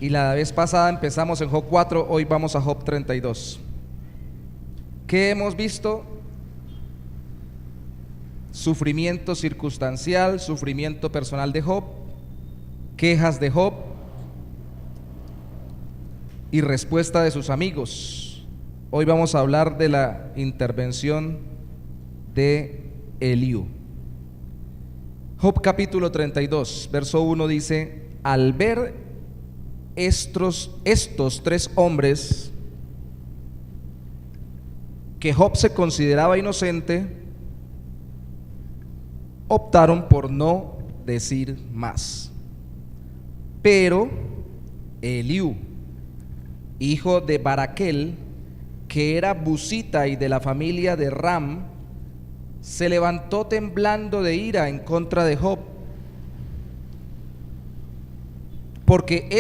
Y la vez pasada empezamos en Job 4, hoy vamos a Job 32. ¿Qué hemos visto? Sufrimiento circunstancial, sufrimiento personal de Job, quejas de Job y respuesta de sus amigos. Hoy vamos a hablar de la intervención de Eliú. Job capítulo 32, verso 1 dice: al ver estos tres hombres que Job se consideraba inocente, optaron por no decir más. Pero Eliú, hijo de Baraquel, que era busita y de la familia de Ram, se levantó temblando de ira en contra de Job, porque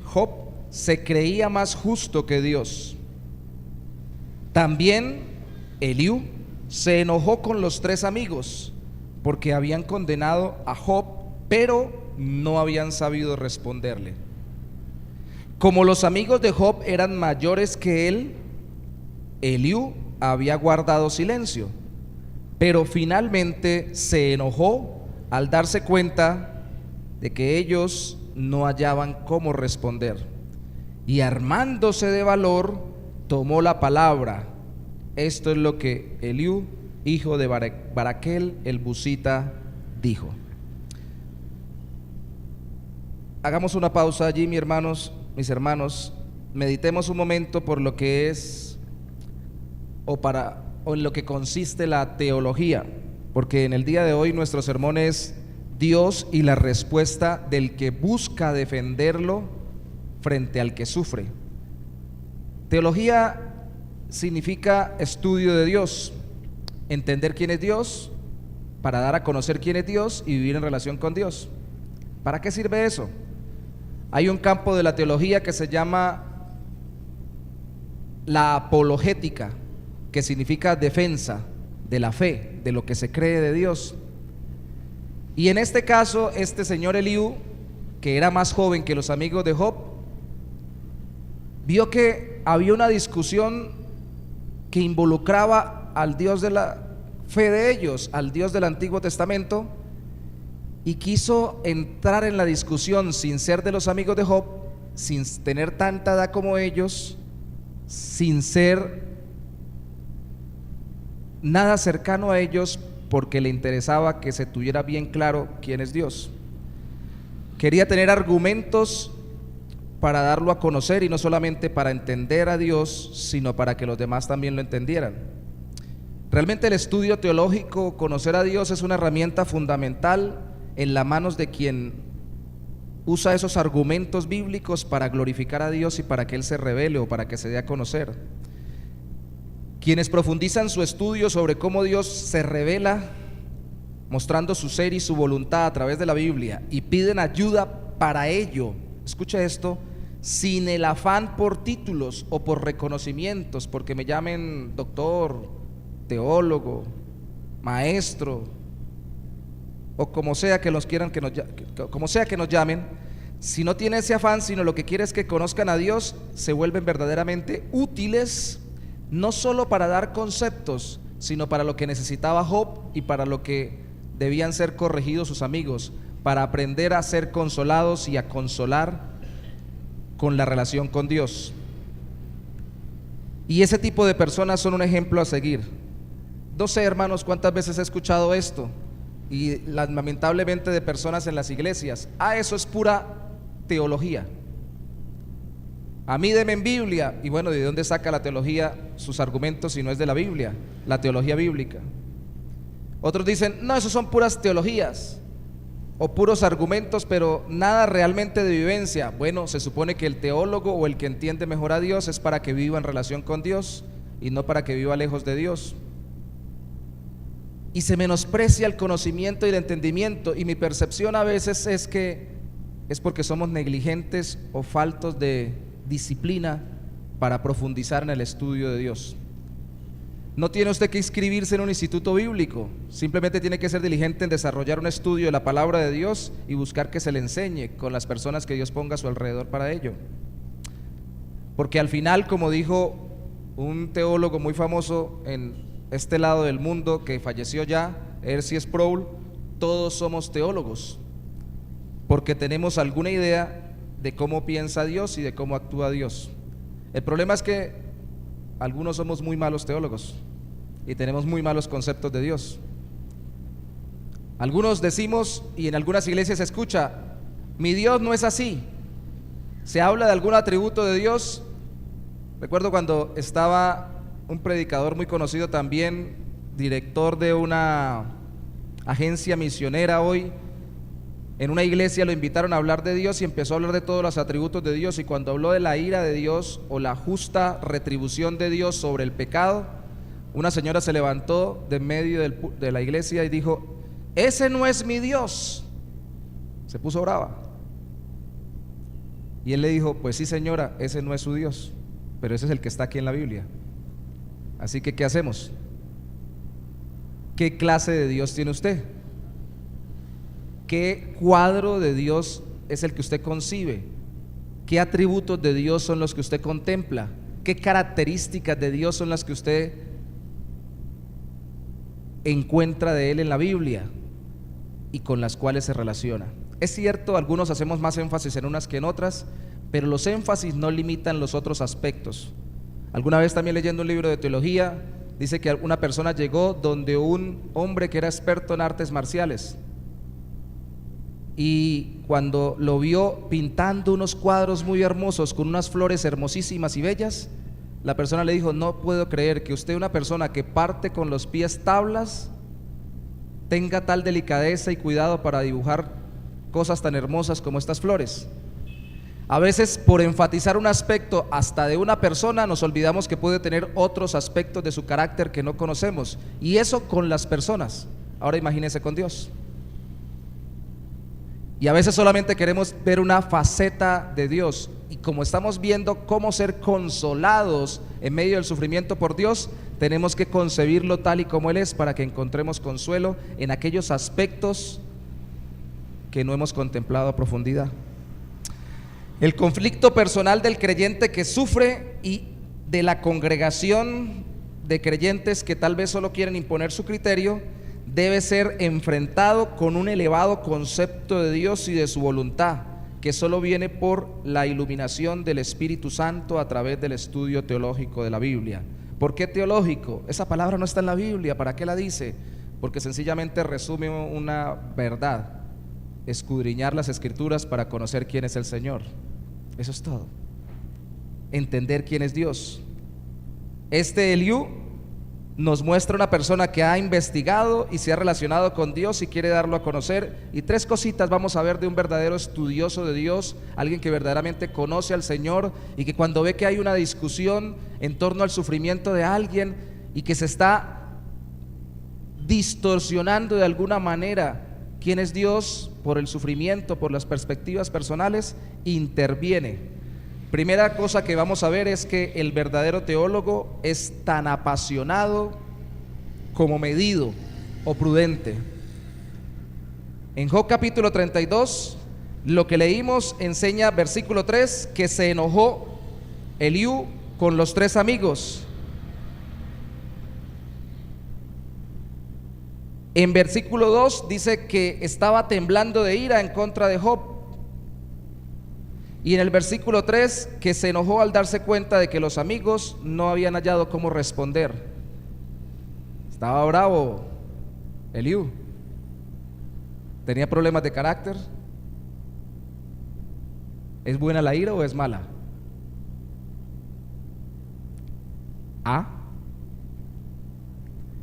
Job se creía más justo que Dios. También Eliú se enojó con los tres amigos, porque habían condenado a Job, pero no habían sabido responderle. Como los amigos de Job eran mayores que él, Eliú había guardado silencio, pero finalmente se enojó al darse cuenta de que ellos no hallaban cómo responder, y armándose de valor tomó la palabra. Esto es lo que Eliú, hijo de Baraquel el busita, dijo. Hagamos una pausa allí, mis hermanos, meditemos un momento por lo que es o en lo que consiste la teología, porque en el día de hoy nuestro sermón es Dios y la respuesta del que busca defenderlo frente al que sufre. Teología significa estudio de Dios, entender quién es Dios para dar a conocer quién es Dios y vivir en relación con Dios. ¿Para qué sirve eso? Hay un campo de la teología que se llama la apologética, que significa defensa de la fe, de lo que se cree de Dios. Y en este caso, este señor Eliú, que era más joven que los amigos de Job, vio que había una discusión que involucraba al Dios de la fe de ellos, al Dios del Antiguo Testamento, y quiso entrar en la discusión sin ser de los amigos de Job, sin tener tanta edad como ellos, sin ser nada cercano a ellos, porque le interesaba que se tuviera bien claro quién es Dios. Quería tener argumentos para darlo a conocer, y no solamente para entender a Dios, sino para que los demás también lo entendieran. Realmente el estudio teológico, conocer a Dios, es una herramienta fundamental en las manos de quien usa esos argumentos bíblicos para glorificar a Dios y para que Él se revele o para que se dé a conocer. Quienes profundizan su estudio sobre cómo Dios se revela, mostrando su ser y su voluntad a través de la Biblia, y piden ayuda para ello, escucha esto, sin el afán por títulos o por reconocimientos, porque me llamen doctor, teólogo, maestro, o como sea que nos quieran como sea que nos llamen. Si no tiene ese afán, sino lo que quiere es que conozcan a Dios, se vuelven verdaderamente útiles, no solo para dar conceptos, sino para lo que necesitaba Job y para lo que debían ser corregidos sus amigos, para aprender a ser consolados y a consolar con la relación con Dios. Y ese tipo de personas son un ejemplo a seguir. No sé, hermanos, cuántas veces he escuchado esto, y lamentablemente de personas en las iglesias: eso es pura teología. A mí deme en Biblia. Y bueno, ¿de dónde saca la teología sus argumentos si no es de la Biblia, la teología bíblica? Otros dicen: no, esos son puras teologías o puros argumentos, pero nada realmente de vivencia. Bueno, se supone que el teólogo o el que entiende mejor a Dios es para que viva en relación con Dios y no para que viva lejos de Dios. Y se menosprecia el conocimiento y el entendimiento, y mi percepción a veces es que es porque somos negligentes o faltos de disciplina para profundizar en el estudio de Dios. No tiene usted que inscribirse en un instituto bíblico, simplemente tiene que ser diligente en desarrollar un estudio de la palabra de Dios y buscar que se le enseñe con las personas que Dios ponga a su alrededor para ello. Porque al final, como dijo un teólogo muy famoso en este lado del mundo que falleció ya, R.C. Sproul, todos somos teólogos, porque tenemos alguna idea de cómo piensa Dios y de cómo actúa Dios. El problema es que algunos somos muy malos teólogos y tenemos muy malos conceptos de Dios. Algunos decimos, y en algunas iglesias se escucha, mi Dios no es así. Se habla de algún atributo de Dios. Recuerdo cuando estaba un predicador muy conocido también, director de una agencia misionera hoy, en una iglesia lo invitaron a hablar de Dios y empezó a hablar de todos los atributos de Dios, y cuando habló de la ira de Dios o la justa retribución de Dios sobre el pecado, una señora se levantó de medio de la iglesia y dijo, ese no es mi Dios. Se puso brava. Y él le dijo, pues sí señora, ese no es su Dios, pero ese es el que está aquí en la Biblia. Así que ¿qué hacemos? ¿Qué clase de Dios tiene usted? ¿Qué cuadro de Dios es el que usted concibe? ¿Qué atributos de Dios son los que usted contempla? ¿Qué características de Dios son las que usted encuentra de Él en la Biblia y con las cuales se relaciona? Es cierto, algunos hacemos más énfasis en unas que en otras, pero los énfasis no limitan los otros aspectos. Alguna vez también leyendo un libro de teología, dice que una persona llegó donde un hombre que era experto en artes marciales, y cuando lo vio pintando unos cuadros muy hermosos con unas flores hermosísimas y bellas, la persona le dijo, no puedo creer que usted, una persona que parte con los pies tablas, tenga tal delicadeza y cuidado para dibujar cosas tan hermosas como estas flores. A veces, por enfatizar un aspecto hasta de una persona, nos olvidamos que puede tener otros aspectos de su carácter que no conocemos, y eso con las personas. Ahora imagínese con Dios. Y a veces solamente queremos ver una faceta de Dios, y como estamos viendo cómo ser consolados en medio del sufrimiento por Dios, tenemos que concebirlo tal y como Él es, para que encontremos consuelo en aquellos aspectos que no hemos contemplado a profundidad. El conflicto personal del creyente que sufre y de la congregación de creyentes que tal vez solo quieren imponer su criterio debe ser enfrentado con un elevado concepto de Dios y de su voluntad, que solo viene por la iluminación del Espíritu Santo a través del estudio teológico de la Biblia. ¿Por qué teológico? Esa palabra no está en la Biblia, ¿para qué la dice? Porque sencillamente resume una verdad: escudriñar las Escrituras para conocer quién es el Señor. Eso es todo. Entender quién es Dios. Este Eliú nos muestra una persona que ha investigado y se ha relacionado con Dios y quiere darlo a conocer. Y tres cositas vamos a ver de un verdadero estudioso de Dios, alguien que verdaderamente conoce al Señor y que cuando ve que hay una discusión en torno al sufrimiento de alguien y que se está distorsionando de alguna manera quién es Dios por el sufrimiento, por las perspectivas personales, interviene. Primera cosa que vamos a ver es que el verdadero teólogo es tan apasionado como medido o prudente. En Job capítulo 32, lo que leímos enseña, versículo 3, que se enojó Eliú con los tres amigos. En versículo 2 dice que estaba temblando de ira en contra de Job. Y en el versículo 3, que se enojó al darse cuenta de que los amigos no habían hallado cómo responder. Estaba bravo Eliú. ¿Tenía problemas de carácter? ¿Es buena la ira o es mala? ¿Ah?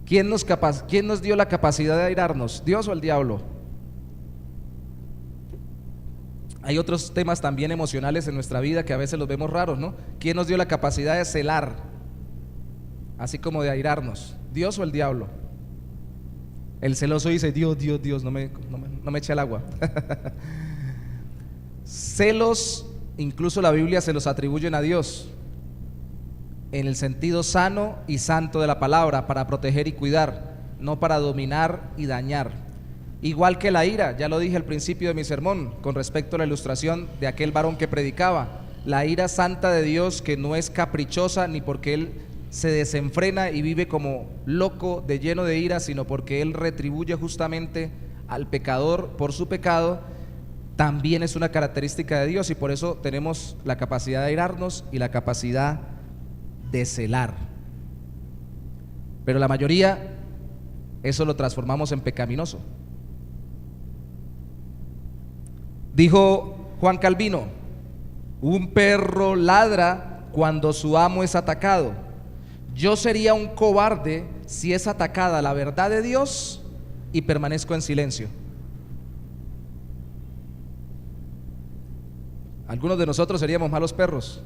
¿Quién nos dio la capacidad de airarnos? ¿Dios o el diablo? Hay otros temas también emocionales en nuestra vida que a veces los vemos raros, ¿no? ¿Quién nos dio la capacidad de celar, así como de airarnos? ¿Dios o el diablo? El celoso dice, Dios, Dios, Dios, no me eche al agua. Celos, incluso la Biblia se los atribuyen a Dios. en el sentido sano y santo de la palabra, para proteger y cuidar, no para dominar y dañar. Igual que la ira, ya lo dije al principio de mi sermón con respecto a la ilustración de aquel varón que predicaba, la ira santa de Dios, que no es caprichosa ni porque Él se desenfrena y vive como loco de lleno de ira, sino porque Él retribuye justamente al pecador por su pecado, también es una característica de Dios, y por eso tenemos la capacidad de airarnos y la capacidad de celar. Pero la mayoría, eso lo transformamos en pecaminoso. Dijo Juan Calvino: un perro ladra cuando su amo es atacado. Yo sería un cobarde si es atacada la verdad de Dios y permanezco en silencio. Algunos de nosotros seríamos malos perros,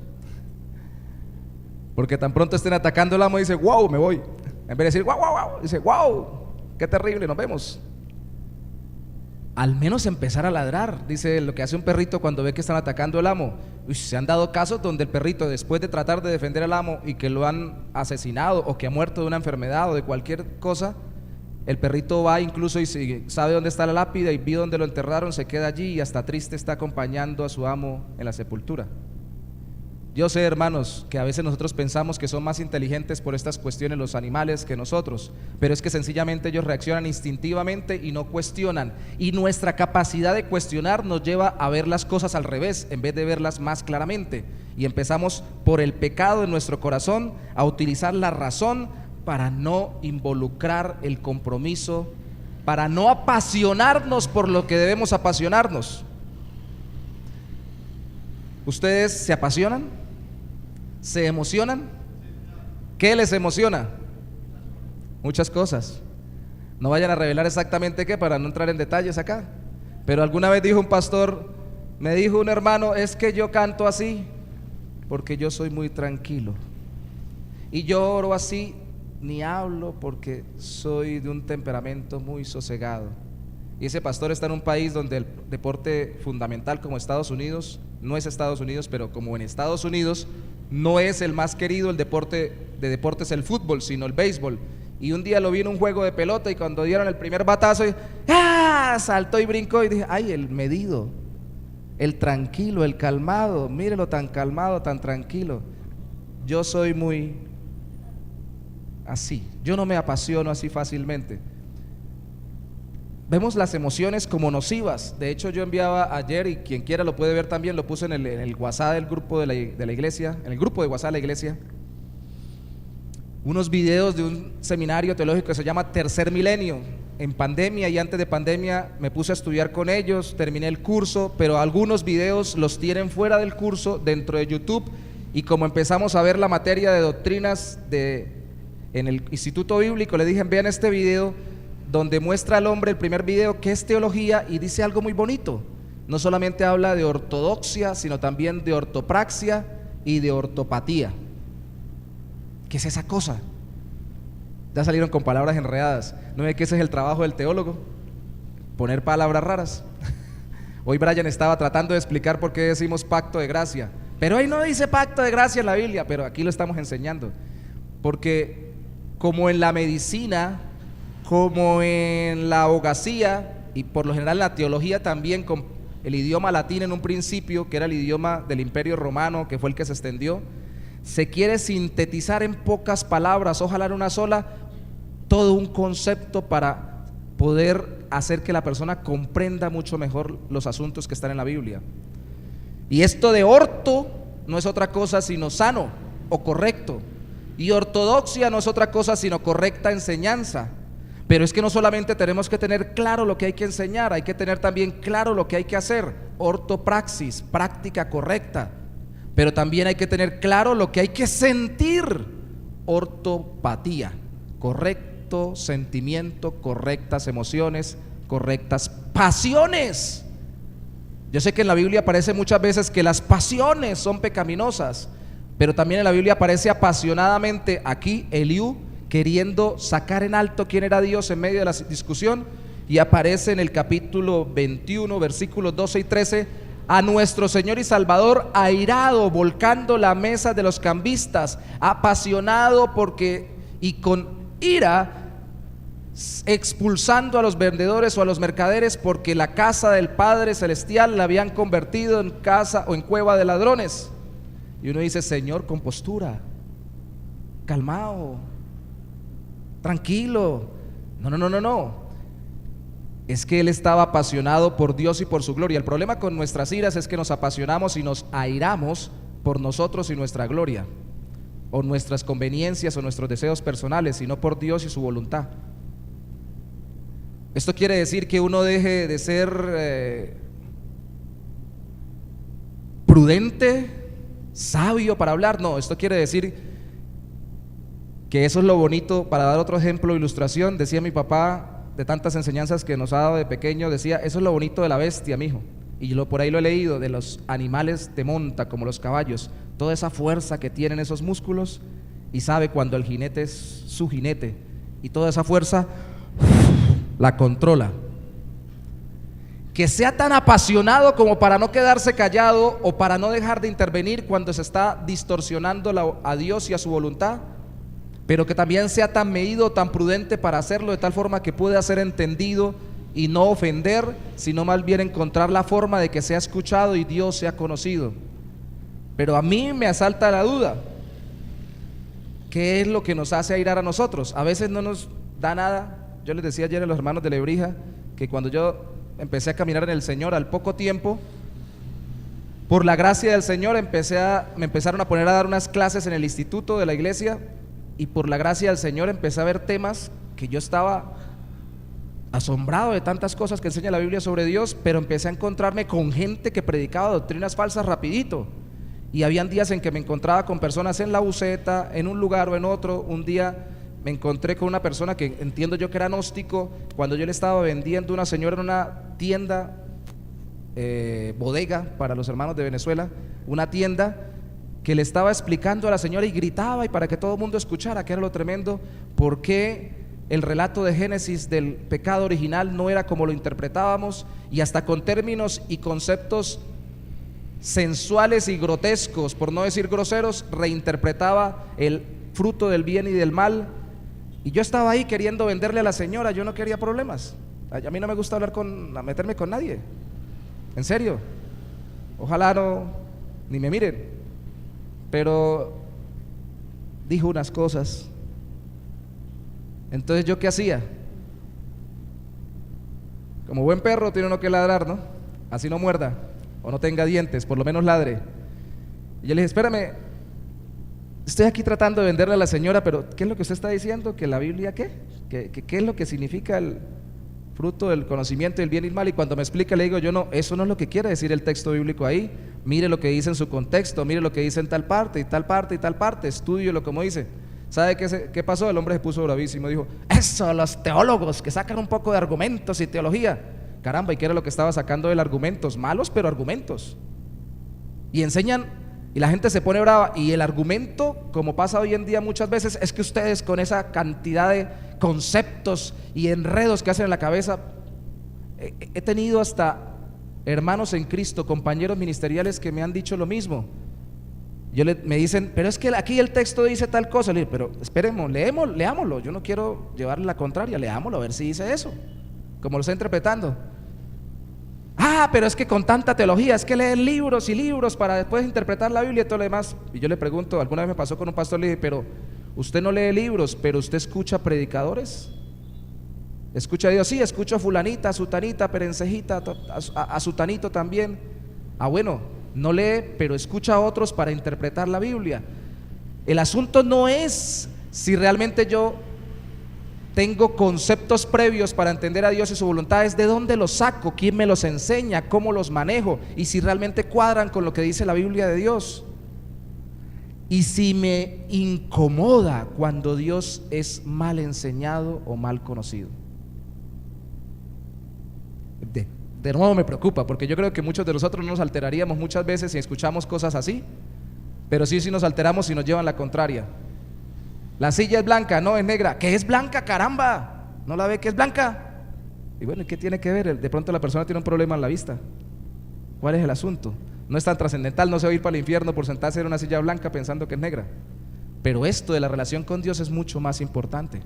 porque tan pronto estén atacando el amo dice: wow, me voy. En vez de decir wow, wow, wow, dice: wow, qué terrible, nos vemos. Al menos empezar a ladrar, dice lo que hace un perrito cuando ve que están atacando al amo. Se han dado casos donde el perrito, después de tratar de defender al amo y que lo han asesinado o que ha muerto de una enfermedad o de cualquier cosa, el perrito va incluso y si sabe dónde está la lápida y vio dónde lo enterraron, se queda allí y hasta triste está acompañando a su amo en la sepultura. Yo sé, hermanos, que a veces nosotros pensamos que son más inteligentes por estas cuestiones los animales que nosotros, pero es que sencillamente ellos reaccionan instintivamente y no cuestionan, y nuestra capacidad de cuestionar nos lleva a ver las cosas al revés en vez de verlas más claramente, y empezamos por el pecado en nuestro corazón a utilizar la razón para no involucrar el compromiso, para no apasionarnos por lo que debemos apasionarnos. ¿Ustedes se apasionan? ¿Se emocionan? ¿Qué les emociona? Muchas cosas. No vayan a revelar exactamente qué para no entrar en detalles acá. Pero alguna vez dijo un pastor, me dijo un hermano: es que yo canto así porque yo soy muy tranquilo, y yo oro así, ni hablo porque soy de un temperamento muy sosegado. Y ese pastor está en un país donde el deporte fundamental como Estados Unidos, no es Estados Unidos, pero como en Estados Unidos no es el más querido el deporte de deportes el fútbol, sino el béisbol. Y un día lo vi en un juego de pelota y cuando dieron el primer batazo, saltó y brincó y dije: ay, el medido, el tranquilo, el calmado, mírelo tan calmado, tan tranquilo. Yo soy muy así, yo no me apasiono así fácilmente. Vemos las emociones como nocivas. De hecho, yo enviaba ayer, y quien quiera lo puede ver también, lo puse en el WhatsApp del grupo de la iglesia, en el grupo de WhatsApp de la iglesia, unos videos de un seminario teológico que se llama Tercer Milenio. En pandemia y antes de pandemia me puse a estudiar con ellos, terminé el curso, pero algunos videos los tienen fuera del curso, dentro de YouTube, y como empezamos a ver la materia de doctrinas en el Instituto Bíblico, le dije: vean este video donde muestra al hombre, el primer video, que es teología, y dice algo muy bonito. No solamente habla de ortodoxia, sino también de ortopraxia y de ortopatía. ¿Qué es esa cosa? Ya salieron con palabras enredadas. ¿No ve que ese es el trabajo del teólogo? Poner palabras raras. Hoy Brian estaba tratando de explicar por qué decimos pacto de gracia, pero hoy no dice pacto de gracia en la Biblia, pero aquí lo estamos enseñando. Porque como en la medicina, como en la abogacía y por lo general en la teología también, con el idioma latín en un principio, que era el idioma del Imperio Romano, que fue el que se extendió, se quiere sintetizar en pocas palabras, ojalá en una sola, todo un concepto para poder hacer que la persona comprenda mucho mejor los asuntos que están en la Biblia. Y esto de orto no es otra cosa sino sano o correcto, y ortodoxia no es otra cosa sino correcta enseñanza. Pero es que no solamente tenemos que tener claro lo que hay que enseñar, hay que tener también claro lo que hay que hacer, ortopraxis, práctica correcta. Pero también hay que tener claro lo que hay que sentir, ortopatía, correcto sentimiento, correctas emociones, correctas pasiones. Yo sé que en la Biblia aparece muchas veces que las pasiones son pecaminosas, pero también en la Biblia aparece apasionadamente aquí Eliú queriendo sacar en alto quién era Dios en medio de la discusión, y aparece en el capítulo 21 versículos 12 y 13 a nuestro Señor y Salvador airado, volcando la mesa de los cambistas, apasionado y con ira expulsando a los vendedores o a los mercaderes, porque la casa del Padre Celestial la habían convertido en casa o en cueva de ladrones. Y uno dice: Señor, compostura, calmado, tranquilo. No. Es que él estaba apasionado por Dios y por su gloria. El problema con nuestras iras es que nos apasionamos y nos airamos por nosotros y nuestra gloria, o nuestras conveniencias o nuestros deseos personales, y no por Dios y su voluntad. Esto quiere decir que uno deje de ser prudente, sabio para hablar. No, esto quiere decir que eso es lo bonito. Para dar otro ejemplo, ilustración, decía mi papá, de tantas enseñanzas que nos ha dado de pequeño, decía: eso es lo bonito de la bestia, mijo. Y por ahí lo he leído, de los animales de monta, como los caballos, toda esa fuerza que tienen esos músculos, y sabe cuando el jinete es su jinete, y toda esa fuerza la controla. Que sea tan apasionado como para no quedarse callado o para no dejar de intervenir cuando se está distorsionando a Dios y a su voluntad, pero que también sea tan medido, tan prudente para hacerlo de tal forma que pueda ser entendido y no ofender, sino más bien encontrar la forma de que sea escuchado y Dios sea conocido. Pero a mí me asalta la duda: ¿qué es lo que nos hace airar a nosotros? A veces no nos da nada. Yo les decía ayer a los hermanos de Lebrija que cuando yo empecé a caminar en el Señor, al poco tiempo, por la gracia del Señor, me empezaron a poner a dar unas clases en el instituto de la iglesia, y por la gracia del Señor empecé a ver temas que yo estaba asombrado de tantas cosas que enseña la Biblia sobre Dios, pero empecé a encontrarme con gente que predicaba doctrinas falsas rapidito. Y habían días en que me encontraba con personas en la buceta, en un lugar o en otro. Un día me encontré con una persona que entiendo yo que era gnóstico, cuando yo le estaba vendiendo a una señora en una tienda, bodega para los hermanos de Venezuela, una tienda, que le estaba explicando a la señora y gritaba, y para que todo el mundo escuchara, que era lo tremendo, por qué el relato de Génesis del pecado original no era como lo interpretábamos, y hasta con términos y conceptos sensuales y grotescos, por no decir groseros, reinterpretaba el fruto del bien y del mal. Y yo estaba ahí queriendo venderle a la señora. Yo no quería problemas. A mí no me gusta meterme con nadie, en serio. Ojalá ni me miren. Pero dijo unas cosas. Entonces, ¿yo qué hacía? Como buen perro tiene uno que ladrar, ¿no? Así no muerda o no tenga dientes, por lo menos ladre. Y yo le dije: espérame, estoy aquí tratando de venderle a la señora, pero ¿qué es lo que usted está diciendo? ¿Que la Biblia qué? ¿Qué es lo que significa el fruto del conocimiento del bien y el mal? Y cuando me explica, le digo: eso no es lo que quiere decir el texto bíblico ahí. Mire lo que dice en su contexto, mire lo que dice en tal parte y tal parte y tal parte, estúdielo como dice. ¿Sabe qué pasó? El hombre se puso bravísimo, dijo: eso, los teólogos que sacan un poco de argumentos y teología. Caramba, ¿y qué era lo que estaba sacando él? Argumentos malos, pero argumentos. Y enseñan, y la gente se pone brava. Y el argumento, como pasa hoy en día muchas veces, es que ustedes, con esa cantidad de conceptos y enredos que hacen en la cabeza, he tenido hasta hermanos en Cristo, compañeros ministeriales, que me han dicho lo mismo. Me dicen: pero es que aquí el texto dice tal cosa. Le digo: pero esperemos, leámoslo. Yo no quiero llevarle la contraria, leámoslo a ver si dice eso, como lo está interpretando. Pero es que con tanta teología, es que leen libros y libros para después interpretar la Biblia y todo lo demás. Y yo le pregunto, alguna vez me pasó con un pastor, le dije: pero usted no lee libros, pero usted escucha predicadores. Escucha a Dios. Sí, escucho a fulanita, a sutanita, perencejita, a sutanito también. Bueno, no lee, pero escucha a otros para interpretar la Biblia. El asunto no es si realmente yo tengo conceptos previos para entender a Dios y su voluntad, es de dónde los saco, quién me los enseña, cómo los manejo, y si realmente cuadran con lo que dice la Biblia de Dios. Y si me incomoda cuando Dios es mal enseñado o mal conocido. De nuevo me preocupa, porque yo creo que muchos de nosotros no nos alteraríamos muchas veces si escuchamos cosas así, pero sí nos alteramos si nos llevan la contraria. La silla es blanca, no es negra. ¿Qué es blanca, caramba? ¿No la ve que es blanca? Y bueno, ¿qué tiene que ver? De pronto la persona tiene un problema en la vista. ¿Cuál es el asunto? No es tan trascendental, no se va a ir para el infierno por sentarse en una silla blanca pensando que es negra. Pero esto de la relación con Dios es mucho más importante.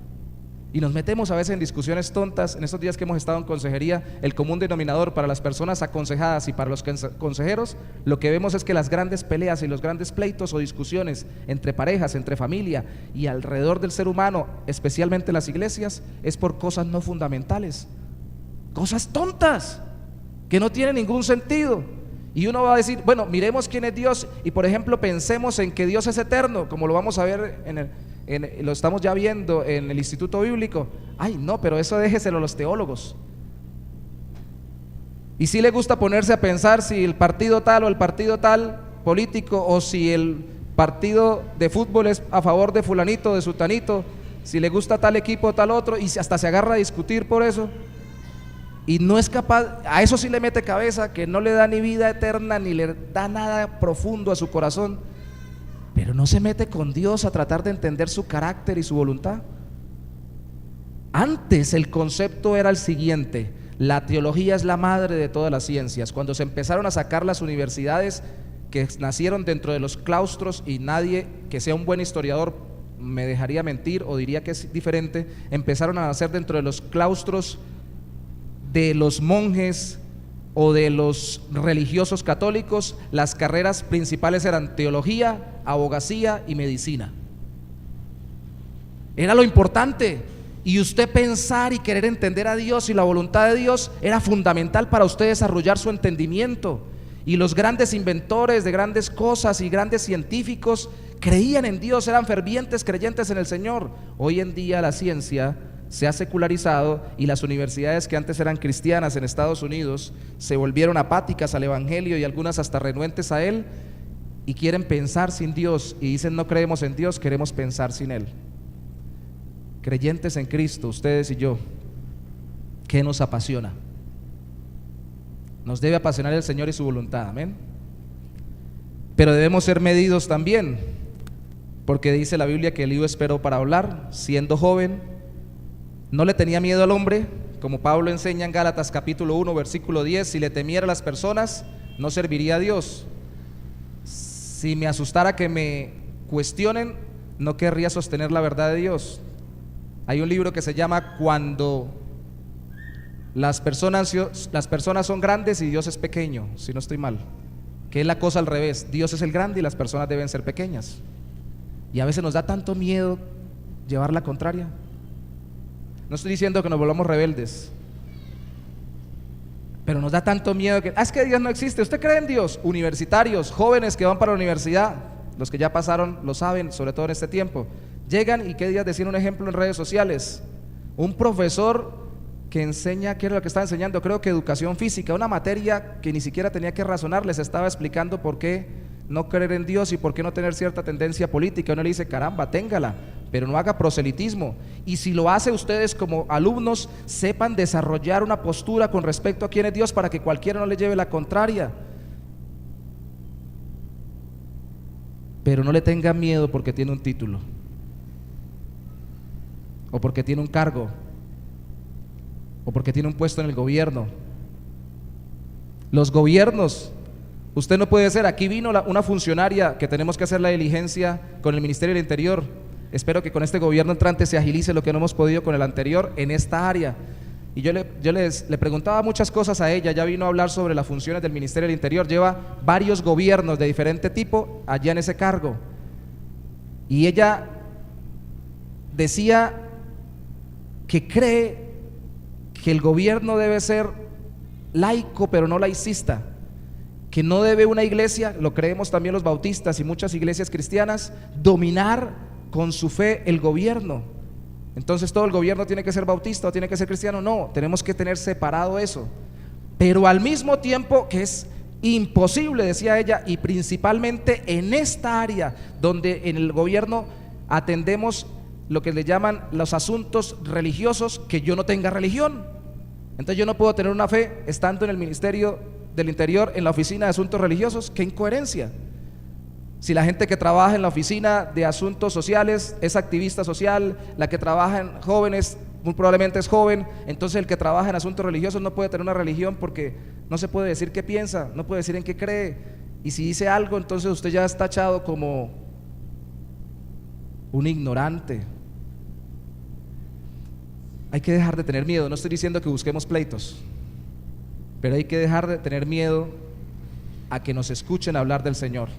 Y nos metemos a veces en discusiones tontas. En estos días que hemos estado en consejería, el común denominador para las personas aconsejadas y para los consejeros, lo que vemos es que las grandes peleas y los grandes pleitos o discusiones entre parejas, entre familia y alrededor del ser humano, especialmente las iglesias, es por cosas no fundamentales, cosas tontas que no tienen ningún sentido. Y uno va a decir, bueno, miremos quién es Dios y por ejemplo pensemos en que Dios es eterno, como lo vamos a ver lo estamos ya viendo en el Instituto Bíblico. Ay, no, pero eso déjeselo a los teólogos. Y si le gusta ponerse a pensar si el partido tal o el partido tal político, o si el partido de fútbol es a favor de fulanito, de sutanito, si le gusta tal equipo o tal otro, y hasta se agarra a discutir por eso. Y no es capaz, a eso sí le mete cabeza, que no le da ni vida eterna ni le da nada profundo a su corazón, pero no se mete con Dios a tratar de entender su carácter y su voluntad. Antes el concepto era el siguiente: la teología es la madre de todas las ciencias. Cuando se empezaron a sacar las universidades que nacieron dentro de los claustros, y nadie que sea un buen historiador me dejaría mentir o diría que es diferente, empezaron a nacer dentro de los claustros de los monjes o de los religiosos católicos. Las carreras principales eran teología, abogacía y medicina. Era lo importante. Y usted pensar y querer entender a Dios y la voluntad de Dios era fundamental para usted desarrollar su entendimiento. Y los grandes inventores de grandes cosas y grandes científicos creían en Dios, eran fervientes creyentes en el Señor. Hoy en día la ciencia se ha secularizado y las universidades que antes eran cristianas en Estados Unidos se volvieron apáticas al evangelio y algunas hasta renuentes a él, y quieren pensar sin Dios y dicen: no creemos en Dios, queremos pensar sin él. Creyentes en Cristo, ustedes y yo, ¿qué nos apasiona? Nos debe apasionar el Señor y su voluntad, amén. Pero debemos ser medidos también, porque dice la Biblia que Elías esperó para hablar, siendo joven. No le tenía miedo al hombre, como Pablo enseña en Gálatas capítulo 1 versículo 10: si le temiera a las personas, no serviría a Dios. Si me asustara que me cuestionen, no querría sostener la verdad de Dios. Hay un libro que se llama Cuando las personas son grandes y Dios es pequeño, si no estoy mal, que es la cosa al revés: Dios es el grande y las personas deben ser pequeñas. Y a veces nos da tanto miedo llevar la contraria. No estoy diciendo que nos volvamos rebeldes, pero nos da tanto miedo que es que Dios no existe. ¿Usted cree en Dios? Universitarios, jóvenes que van para la universidad, los que ya pasaron lo saben, sobre todo en este tiempo. Llegan y qué días decían un ejemplo en redes sociales: un profesor que enseña, ¿qué era lo que estaba enseñando? Creo que educación física, una materia que ni siquiera tenía que razonar, les estaba explicando por qué no creer en Dios y por qué no tener cierta tendencia política. Uno le dice: caramba, téngala, pero no haga proselitismo. Y si lo hace, ustedes como alumnos sepan desarrollar una postura con respecto a quién es Dios, para que cualquiera no le lleve la contraria. Pero no le tenga miedo porque tiene un título, o porque tiene un cargo, o porque tiene un puesto en el gobierno. Los gobiernos, usted no puede ser. Aquí vino una funcionaria que tenemos que hacer la diligencia con el Ministerio del Interior. Espero que con este gobierno entrante se agilice lo que no hemos podido con el anterior en esta área. Y yo le preguntaba muchas cosas a ella. Ya vino a hablar sobre las funciones del Ministerio del Interior. Lleva varios gobiernos de diferente tipo allá en ese cargo. Y ella decía que cree que el gobierno debe ser laico, pero no laicista. Que no debe una iglesia, lo creemos también los bautistas y muchas iglesias cristianas, dominar con su fe el gobierno. Entonces todo el gobierno tiene que ser bautista o tiene que ser cristiano. No, tenemos que tener separado eso. Pero al mismo tiempo que es imposible, decía ella, y principalmente en esta área donde en el gobierno atendemos lo que le llaman los asuntos religiosos, que yo no tenga religión. Entonces yo no puedo tener una fe estando en el Ministerio del Interior, en la oficina de asuntos religiosos. ¡Qué incoherencia! Si la gente que trabaja en la oficina de asuntos sociales es activista social, la que trabaja en jóvenes muy probablemente es joven, entonces el que trabaja en asuntos religiosos no puede tener una religión porque no se puede decir qué piensa, no puede decir en qué cree, y si dice algo, entonces usted ya es tachado como un ignorante. Hay que dejar de tener miedo, no estoy diciendo que busquemos pleitos, pero hay que dejar de tener miedo a que nos escuchen hablar del Señor.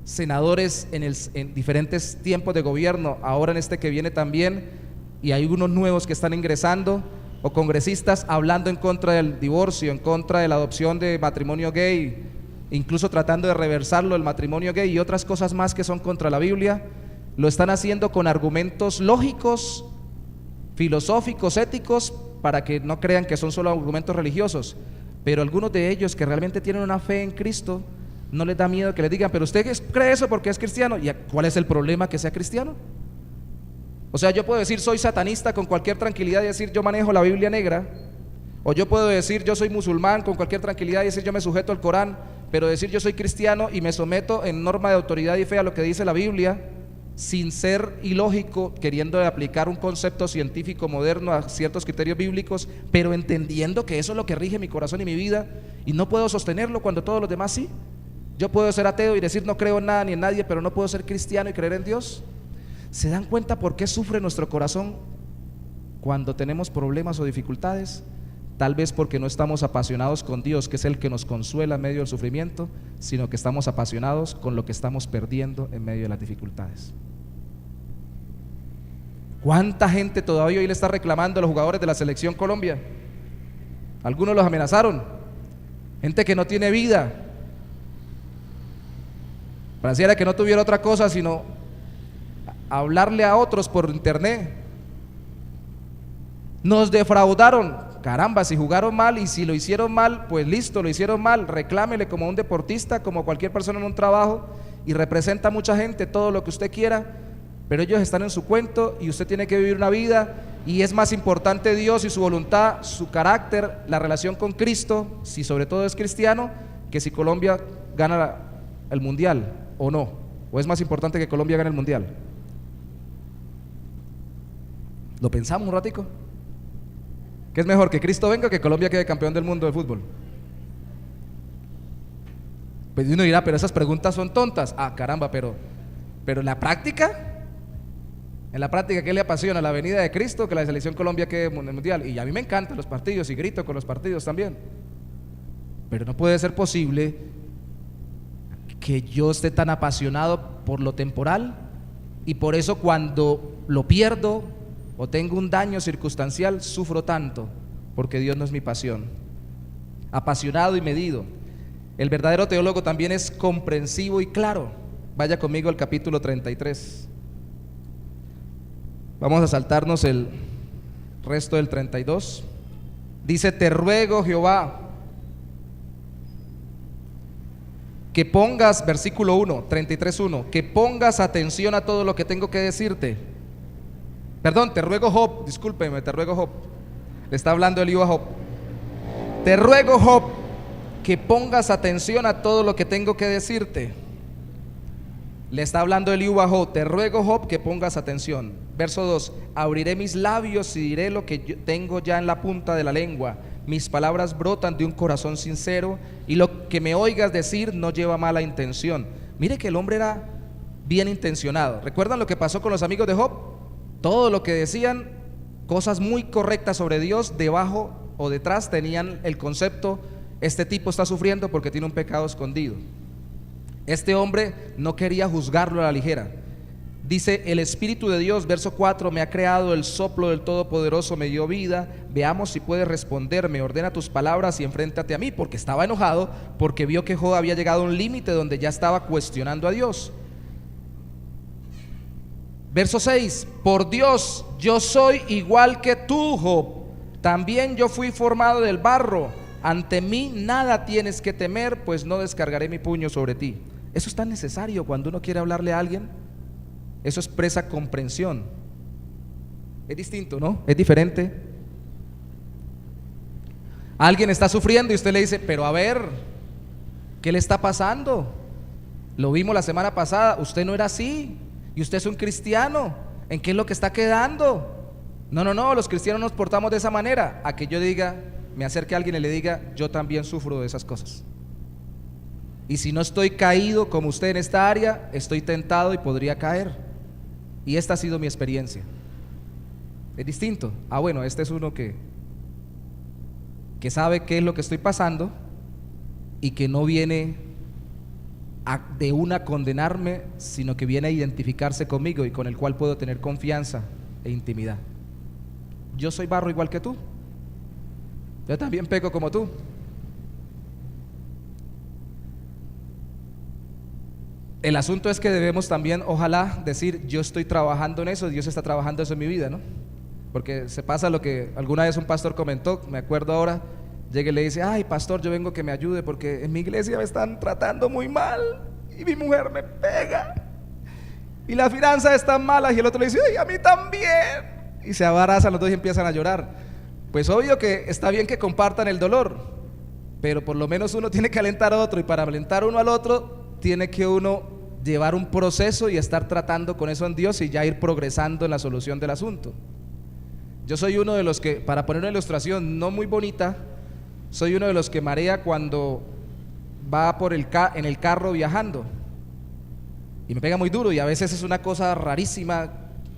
Senadores en diferentes tiempos de gobierno, ahora en este que viene también, y hay unos nuevos que están ingresando, o congresistas hablando en contra del divorcio, en contra de la adopción de matrimonio gay, incluso tratando de reversarlo, el matrimonio gay y otras cosas más que son contra la Biblia. Lo están haciendo con argumentos lógicos, filosóficos, éticos, para que no crean que son solo argumentos religiosos. Pero algunos de ellos que realmente tienen una fe en Cristo, no les da miedo que les digan, pero usted cree eso porque es cristiano. ¿Y cuál es el problema que sea cristiano? O sea, yo puedo decir soy satanista con cualquier tranquilidad y decir yo manejo la Biblia negra, o yo puedo decir yo soy musulmán con cualquier tranquilidad y decir yo me sujeto al Corán, pero decir yo soy cristiano y me someto en norma de autoridad y fe a lo que dice la Biblia, sin ser ilógico, queriendo aplicar un concepto científico moderno a ciertos criterios bíblicos, pero entendiendo que eso es lo que rige mi corazón y mi vida, y no puedo sostenerlo cuando todos los demás sí. Yo puedo ser ateo y decir no creo en nada ni en nadie, pero no puedo ser cristiano y creer en Dios. ¿Se dan cuenta por qué sufre nuestro corazón cuando tenemos problemas o dificultades? Tal vez porque no estamos apasionados con Dios, que es el que nos consuela en medio del sufrimiento, sino que estamos apasionados con lo que estamos perdiendo en medio de las dificultades. ¿Cuánta gente todavía hoy le está reclamando a los jugadores de la selección Colombia? Algunos los amenazaron, gente que no tiene vida. Pareciera que no tuviera otra cosa sino hablarle a otros por internet. Nos defraudaron. Caramba, si jugaron mal y si lo hicieron mal, pues listo, lo hicieron mal, reclámele como un deportista, como cualquier persona en un trabajo, y representa a mucha gente, todo lo que usted quiera, pero ellos están en su cuento y usted tiene que vivir una vida, y es más importante Dios y su voluntad, su carácter, la relación con Cristo, si sobre todo es cristiano, que si Colombia gana el mundial o no, o es más importante que Colombia gane el mundial. ¿Lo pensamos un ratico? ¿Qué es mejor, que Cristo venga o que Colombia quede campeón del mundo de fútbol? Pues uno dirá, pero esas preguntas son tontas. Ah, caramba, pero en la práctica, ¿qué le apasiona? ¿La venida de Cristo, que la selección Colombia quede en el mundial? Y a mí me encantan los partidos y grito con los partidos también. Pero no puede ser posible que yo esté tan apasionado por lo temporal y por eso cuando lo pierdo o tengo un daño circunstancial sufro tanto, porque Dios no es mi pasión. Apasionado y medido. El verdadero teólogo también es comprensivo y claro. Vaya conmigo al capítulo 33. Vamos a saltarnos el resto del 32. Dice: te ruego, Jehová, que pongas, versículo 1, 33:1, que pongas atención a todo lo que tengo que decirte. Perdón, te ruego, Job, discúlpeme, te ruego, Job. Le está hablando Eliú a Job. Te ruego, Job, que pongas atención a todo lo que tengo que decirte. Le está hablando Eliú a Job. Te ruego, Job, que pongas atención. Verso 2: abriré mis labios y diré lo que yo tengo ya en la punta de la lengua. Mis palabras brotan de un corazón sincero, y lo que me oigas decir no lleva mala intención. Mire que el hombre era bien intencionado. ¿Recuerdan lo que pasó con los amigos de Job? Todo lo que decían, cosas muy correctas sobre Dios, debajo o detrás tenían el concepto: este tipo está sufriendo porque tiene un pecado escondido. Este hombre no quería juzgarlo a la ligera. Dice: el Espíritu de Dios, verso 4, me ha creado, el soplo del Todopoderoso me dio vida. Veamos si puedes responderme, ordena tus palabras y enfréntate a mí. Porque estaba enojado, porque vio que Job había llegado a un límite donde ya estaba cuestionando a Dios. Verso 6: por Dios, yo soy igual que tú, Job. También yo fui formado del barro. Ante mí nada tienes que temer, pues no descargaré mi puño sobre ti. Eso es tan necesario cuando uno quiere hablarle a alguien. Eso expresa comprensión. Es distinto, ¿no? Es diferente. Alguien está sufriendo y usted le dice: pero a ver, ¿qué le está pasando? Lo vimos la semana pasada, usted no era así, y usted es un cristiano. ¿En qué es lo que está quedando? No, no, no, los cristianos nos portamos de esa manera. A que yo diga, me acerque a alguien y le diga, yo también sufro de esas cosas. Y si no estoy caído como usted en esta área, estoy tentado y podría caer. Y esta ha sido mi experiencia. Es distinto. Ah, bueno, este es uno que sabe qué es lo que estoy pasando y que no viene de una a condenarme, sino que viene a identificarse conmigo y con el cual puedo tener confianza e intimidad. Yo soy barro igual que tú. Yo también peco como tú. El asunto es que debemos también, ojalá, decir, yo estoy trabajando en eso, Dios está trabajando eso en mi vida, ¿no? Porque se pasa lo que alguna vez un pastor comentó, me acuerdo ahora, llega y le dice, ay pastor, yo vengo que me ayude porque en mi iglesia me están tratando muy mal y mi mujer me pega y las finanzas están malas, y el otro le dice, ay, a mí también, y se abrazan los dos y empiezan a llorar. Pues obvio que está bien que compartan el dolor, pero por lo menos uno tiene que alentar a otro, y para alentar uno al otro tiene que uno llevar un proceso y estar tratando con eso en Dios y ya ir progresando en la solución del asunto. Yo soy uno de los que, para poner una ilustración no muy bonita, soy uno de los que marea cuando va en el carro viajando y me pega muy duro, y a veces es una cosa rarísima.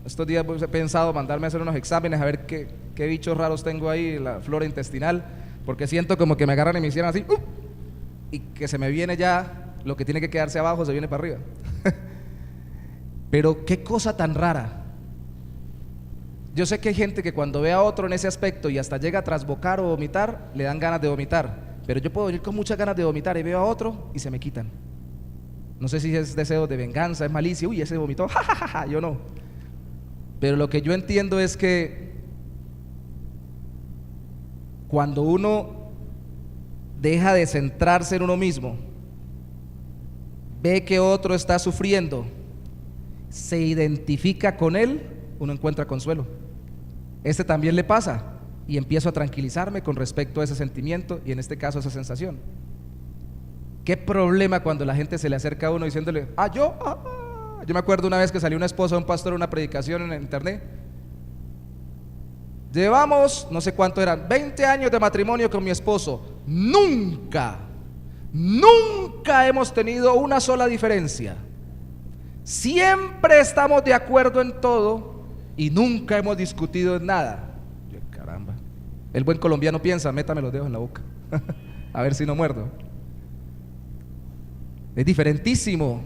Estos días he pensado mandarme a hacer unos exámenes a ver qué bichos raros tengo ahí, la flora intestinal, porque siento como que me agarran y me hicieran así y que se me viene ya lo que tiene que quedarse abajo, se viene para arriba. Pero qué cosa tan rara. Yo sé que hay gente que cuando ve a otro en ese aspecto y hasta llega a trasbocar o vomitar, le dan ganas de vomitar, pero yo puedo venir con muchas ganas de vomitar y veo a otro y se me quitan. No sé si es deseo de venganza, es malicia, uy, ese vomitó, jajaja, yo no. Pero lo que yo entiendo es que cuando uno deja de centrarse en uno mismo, ve que otro está sufriendo, se identifica con él, uno encuentra consuelo. Este también le pasa, y empiezo a tranquilizarme con respecto a ese sentimiento, y en este caso esa sensación. Qué problema cuando la gente se le acerca a uno diciéndole, yo me acuerdo una vez que salió una esposa de un pastor en una predicación en internet. Llevamos, no sé cuánto eran, 20 años de matrimonio con mi esposo. Nunca hemos tenido una sola diferencia. Siempre estamos de acuerdo en todo y nunca hemos discutido en nada. Caramba. El buen colombiano piensa, métame los dedos en la boca a ver si no muerdo. Es diferentísimo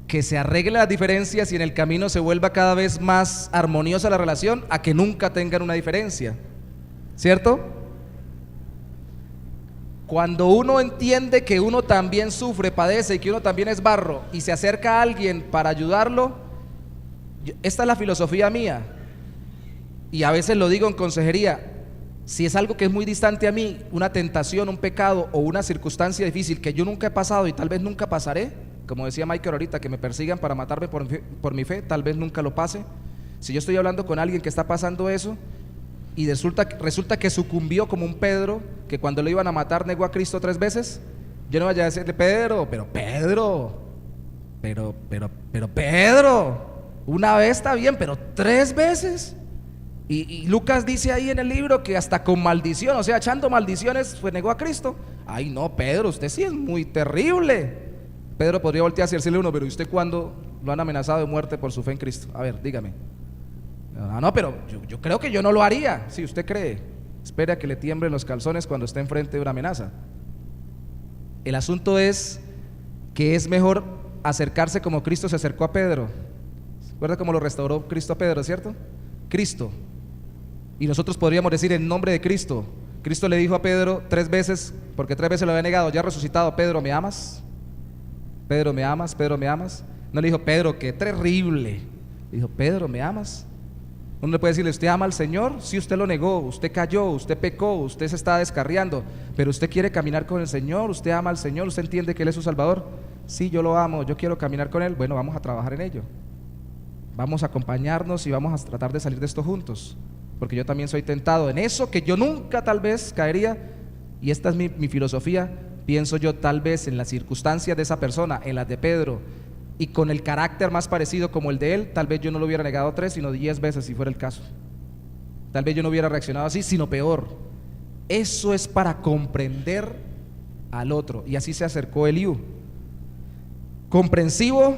que se arregle las diferencias y en el camino se vuelva cada vez más armoniosa la relación, a que nunca tengan una diferencia, ¿cierto? Cuando uno entiende que uno también sufre, padece y que uno también es barro y se acerca a alguien para ayudarlo, esta es la filosofía mía, y a veces lo digo en consejería. Si es algo que es muy distante a mí, una tentación, un pecado o una circunstancia difícil que yo nunca he pasado y tal vez nunca pasaré, como decía Michael ahorita, que me persigan para matarme por mi fe, tal vez nunca lo pase. Si yo estoy hablando con alguien que está pasando eso y resulta que sucumbió como un Pedro, que cuando lo iban a matar negó a Cristo 3 veces, yo no vaya a decirle, Pedro, una vez está bien, pero 3 veces. Y Lucas dice ahí en el libro que hasta con maldición, o sea, echando maldiciones, pues negó a Cristo. Ay no, Pedro, usted sí es muy terrible. Pedro podría voltearse y decirle uno, pero ¿y usted cuándo lo han amenazado de muerte por su fe en Cristo? A ver, dígame. No, pero yo creo que yo no lo haría. Si usted cree, espere a que le tiemblen los calzones cuando esté enfrente de una amenaza. El asunto es que es mejor acercarse como Cristo se acercó a Pedro. ¿Se acuerda cómo lo restauró Cristo a Pedro, cierto? Cristo. Y nosotros podríamos decir en nombre de Cristo. Cristo le dijo a Pedro 3 veces, porque 3 veces lo había negado, ya resucitado: Pedro, ¿me amas? Pedro, ¿me amas? Pedro, ¿me amas? No le dijo, Pedro, qué terrible. Le dijo, Pedro, ¿me amas? Uno le puede decirle, ¿usted ama al Señor? Sí, usted lo negó, usted cayó, usted pecó, usted se está descarriando, pero usted quiere caminar con el Señor, usted ama al Señor, usted entiende que Él es su Salvador. Sí, yo lo amo, yo quiero caminar con Él. Bueno, vamos a trabajar en ello. Vamos a acompañarnos y vamos a tratar de salir de esto juntos, porque yo también soy tentado en eso que yo nunca tal vez caería, y esta es mi filosofía. Pienso yo tal vez en las circunstancias de esa persona, en las de Pedro, y con el carácter más parecido como el de él, tal vez yo no lo hubiera negado 3 sino 10 veces si fuera el caso. Tal vez yo no hubiera reaccionado así, sino peor. Eso es para comprender al otro. Y así se acercó Eliú. Comprensivo,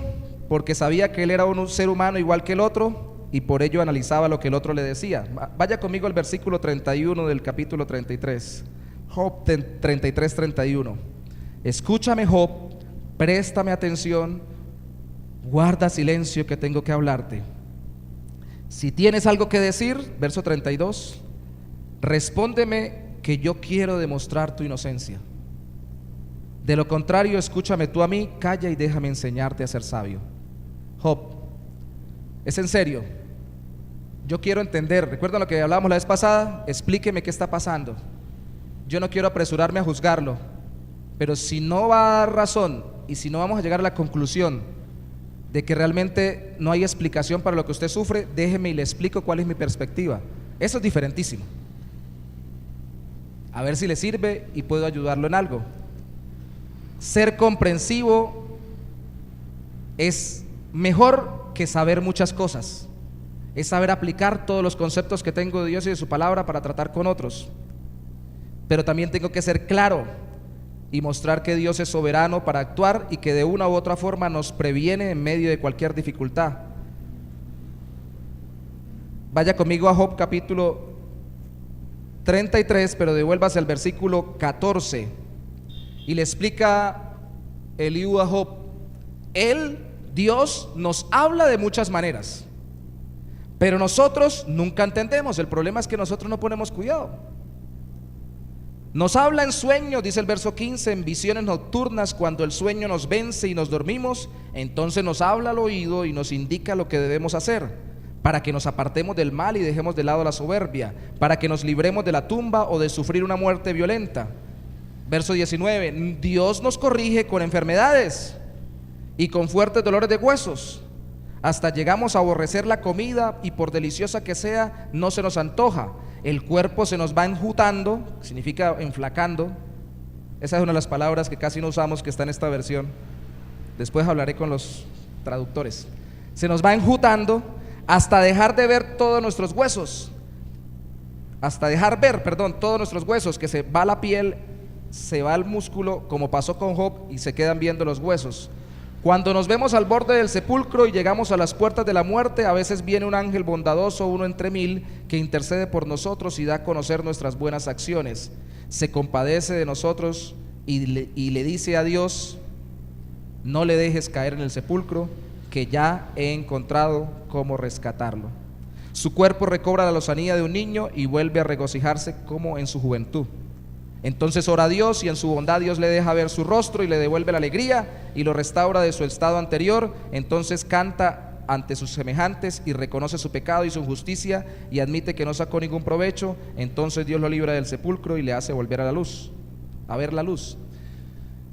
porque sabía que él era un ser humano igual que el otro, y por ello analizaba lo que el otro le decía. Vaya conmigo al versículo 31 del capítulo 33. Job 33, 31. Escúchame, Job, préstame atención, guarda silencio que tengo que hablarte. Si tienes algo que decir, verso 32, respóndeme que yo quiero demostrar tu inocencia. De lo contrario, escúchame tú a mí, calla y déjame enseñarte a ser sabio. Job, es en serio, yo quiero entender. ¿Recuerdan lo que hablábamos la vez pasada? Explíqueme qué está pasando. Yo no quiero apresurarme a juzgarlo, pero si no va a dar razón y si no vamos a llegar a la conclusión de que realmente no hay explicación para lo que usted sufre, déjeme y le explico cuál es mi perspectiva. Eso es diferentísimo. A ver si le sirve y puedo ayudarlo en algo. Ser comprensivo es mejor que saber muchas cosas. Es saber aplicar todos los conceptos que tengo de Dios y de su palabra para tratar con otros. Pero también tengo que ser claro y mostrar que Dios es soberano para actuar y que de una u otra forma nos previene en medio de cualquier dificultad. Vaya conmigo a Job capítulo 33, pero devuélvase al versículo 14 y le explica Eliú a Job. Dios nos habla de muchas maneras, pero nosotros nunca entendemos. El problema es que nosotros no ponemos cuidado. Nos habla en sueños, dice el verso 15, en visiones nocturnas. Cuando el sueño nos vence y nos dormimos, entonces nos habla al oído y nos indica lo que debemos hacer, para que nos apartemos del mal y dejemos de lado la soberbia, para que nos libremos de la tumba o de sufrir una muerte violenta. Verso 19, Dios nos corrige con enfermedades y con fuertes dolores de huesos, hasta llegamos a aborrecer la comida y por deliciosa que sea, no se nos antoja. El cuerpo se nos va enjutando, significa enflacando. Esa es una de las palabras que casi no usamos, que está en esta versión. Después hablaré con los traductores. Se nos va enjutando hasta dejar de ver todos nuestros huesos. Hasta dejar ver, todos nuestros huesos, que se va la piel, se va el músculo, como pasó con Job, y se quedan viendo los huesos. Cuando nos vemos al borde del sepulcro y llegamos a las puertas de la muerte, a veces viene un ángel bondadoso, uno entre mil, que intercede por nosotros y da a conocer nuestras buenas acciones. Se compadece de nosotros y le dice a Dios: no le dejes caer en el sepulcro, que ya he encontrado cómo rescatarlo. Su cuerpo recobra la lozanía de un niño y vuelve a regocijarse como en su juventud. Entonces ora a Dios y en su bondad Dios le deja ver su rostro y le devuelve la alegría y lo restaura de su estado anterior. Entonces canta ante sus semejantes y reconoce su pecado y su injusticia y admite que no sacó ningún provecho. Entonces Dios lo libra del sepulcro y le hace volver a la luz, a ver la luz.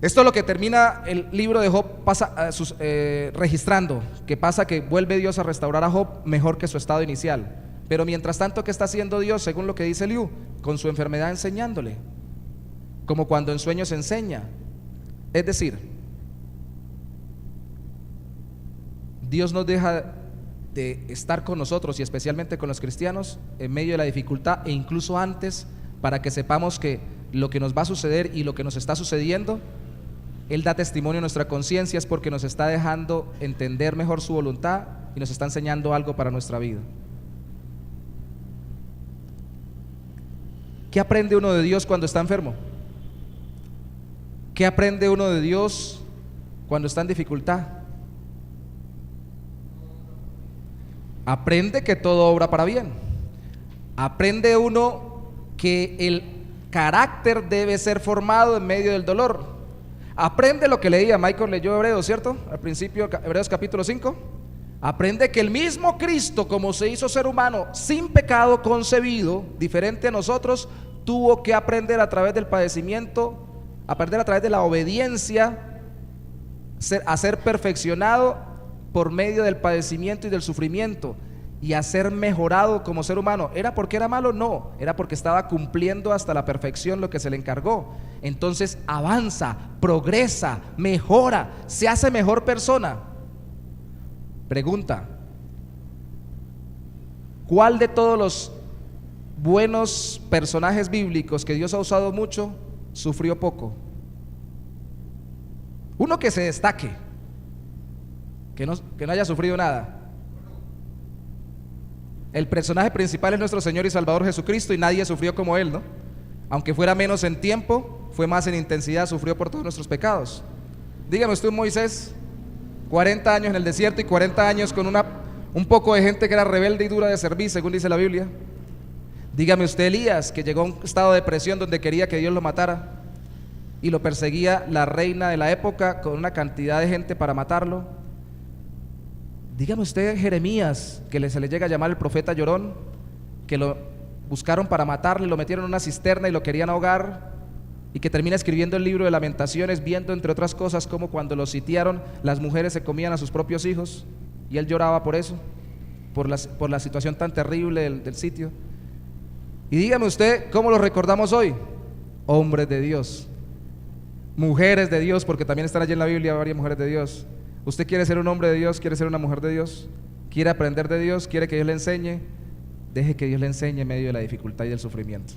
Esto es lo que termina el libro de Job registrando, que pasa que vuelve Dios a restaurar a Job mejor que su estado inicial. Pero mientras tanto, ¿qué está haciendo Dios? Según lo que dice Eliú, con su enfermedad enseñándole, como cuando en sueños enseña. Es decir, Dios nos deja de estar con nosotros y especialmente con los cristianos en medio de la dificultad e incluso antes, para que sepamos que lo que nos va a suceder y lo que nos está sucediendo, Él da testimonio en nuestra conciencia, es porque nos está dejando entender mejor su voluntad y nos está enseñando algo para nuestra vida. ¿Qué aprende uno de Dios cuando está enfermo? ¿Qué aprende uno de Dios cuando está en dificultad? Aprende que todo obra para bien. Aprende uno que el carácter debe ser formado en medio del dolor. Aprende lo que leía, Michael leyó Hebreos, ¿cierto? Al principio, Hebreos capítulo 5. Aprende que el mismo Cristo, como se hizo ser humano, sin pecado concebido, diferente a nosotros, tuvo que aprender a través del padecimiento, aprender a través de la obediencia, a ser perfeccionado por medio del padecimiento y del sufrimiento, y a ser mejorado como ser humano. ¿Era porque era malo? No, era porque estaba cumpliendo hasta la perfección lo que se le encargó. Entonces avanza, progresa, mejora, se hace mejor persona. Pregunta: ¿cuál de todos los buenos personajes bíblicos que Dios ha usado mucho, sufrió poco. Uno que se destaque, que no haya sufrido nada. El personaje principal es nuestro Señor y Salvador Jesucristo, y nadie sufrió como Él, ¿no? Aunque fuera menos en tiempo, fue más en intensidad, sufrió por todos nuestros pecados. Dígame usted, Moisés, 40 años en el desierto y 40 años con un poco de gente que era rebelde y dura de servir, según dice la Biblia. Dígame usted, Elías, que llegó a un estado de depresión donde quería que Dios lo matara y lo perseguía la reina de la época con una cantidad de gente para matarlo. Dígame usted, Jeremías, que se le llega a llamar el profeta llorón, que lo buscaron para matarle, lo metieron en una cisterna y lo querían ahogar, y que termina escribiendo el libro de Lamentaciones, viendo entre otras cosas como cuando lo sitiaron las mujeres se comían a sus propios hijos, y él lloraba por eso, por la situación tan terrible del sitio. Y dígame usted, ¿cómo lo recordamos hoy? Hombres de Dios, mujeres de Dios, porque también están allí en la Biblia varias mujeres de Dios. ¿Usted quiere ser un hombre de Dios? ¿Quiere ser una mujer de Dios? ¿Quiere aprender de Dios? ¿Quiere que Dios le enseñe? Deje que Dios le enseñe en medio de la dificultad y del sufrimiento.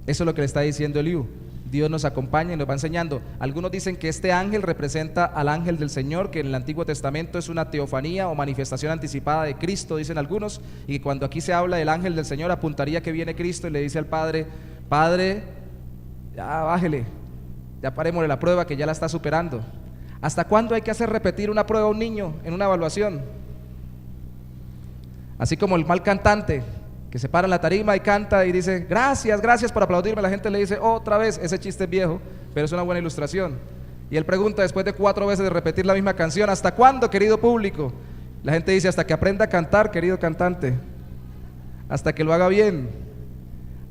Eso es lo que le está diciendo Eliú. Dios nos acompaña y nos va enseñando. Algunos dicen que este ángel representa al ángel del Señor, que en el Antiguo Testamento es una teofanía o manifestación anticipada de Cristo, dicen algunos, y que cuando aquí se habla del ángel del Señor apuntaría que viene Cristo y le dice al Padre: Padre, ya bájele, ya parémosle la prueba que ya la está superando. ¿Hasta cuándo hay que hacer repetir una prueba a un niño en una evaluación? Así como el mal cantante que se para en la tarima y canta y dice: gracias, gracias por aplaudirme. La gente le dice otra vez, ese chiste es viejo, pero es una buena ilustración. Y él pregunta después de 4 veces de repetir la misma canción: ¿hasta cuándo, querido público? La gente dice: hasta que aprenda a cantar, querido cantante, hasta que lo haga bien.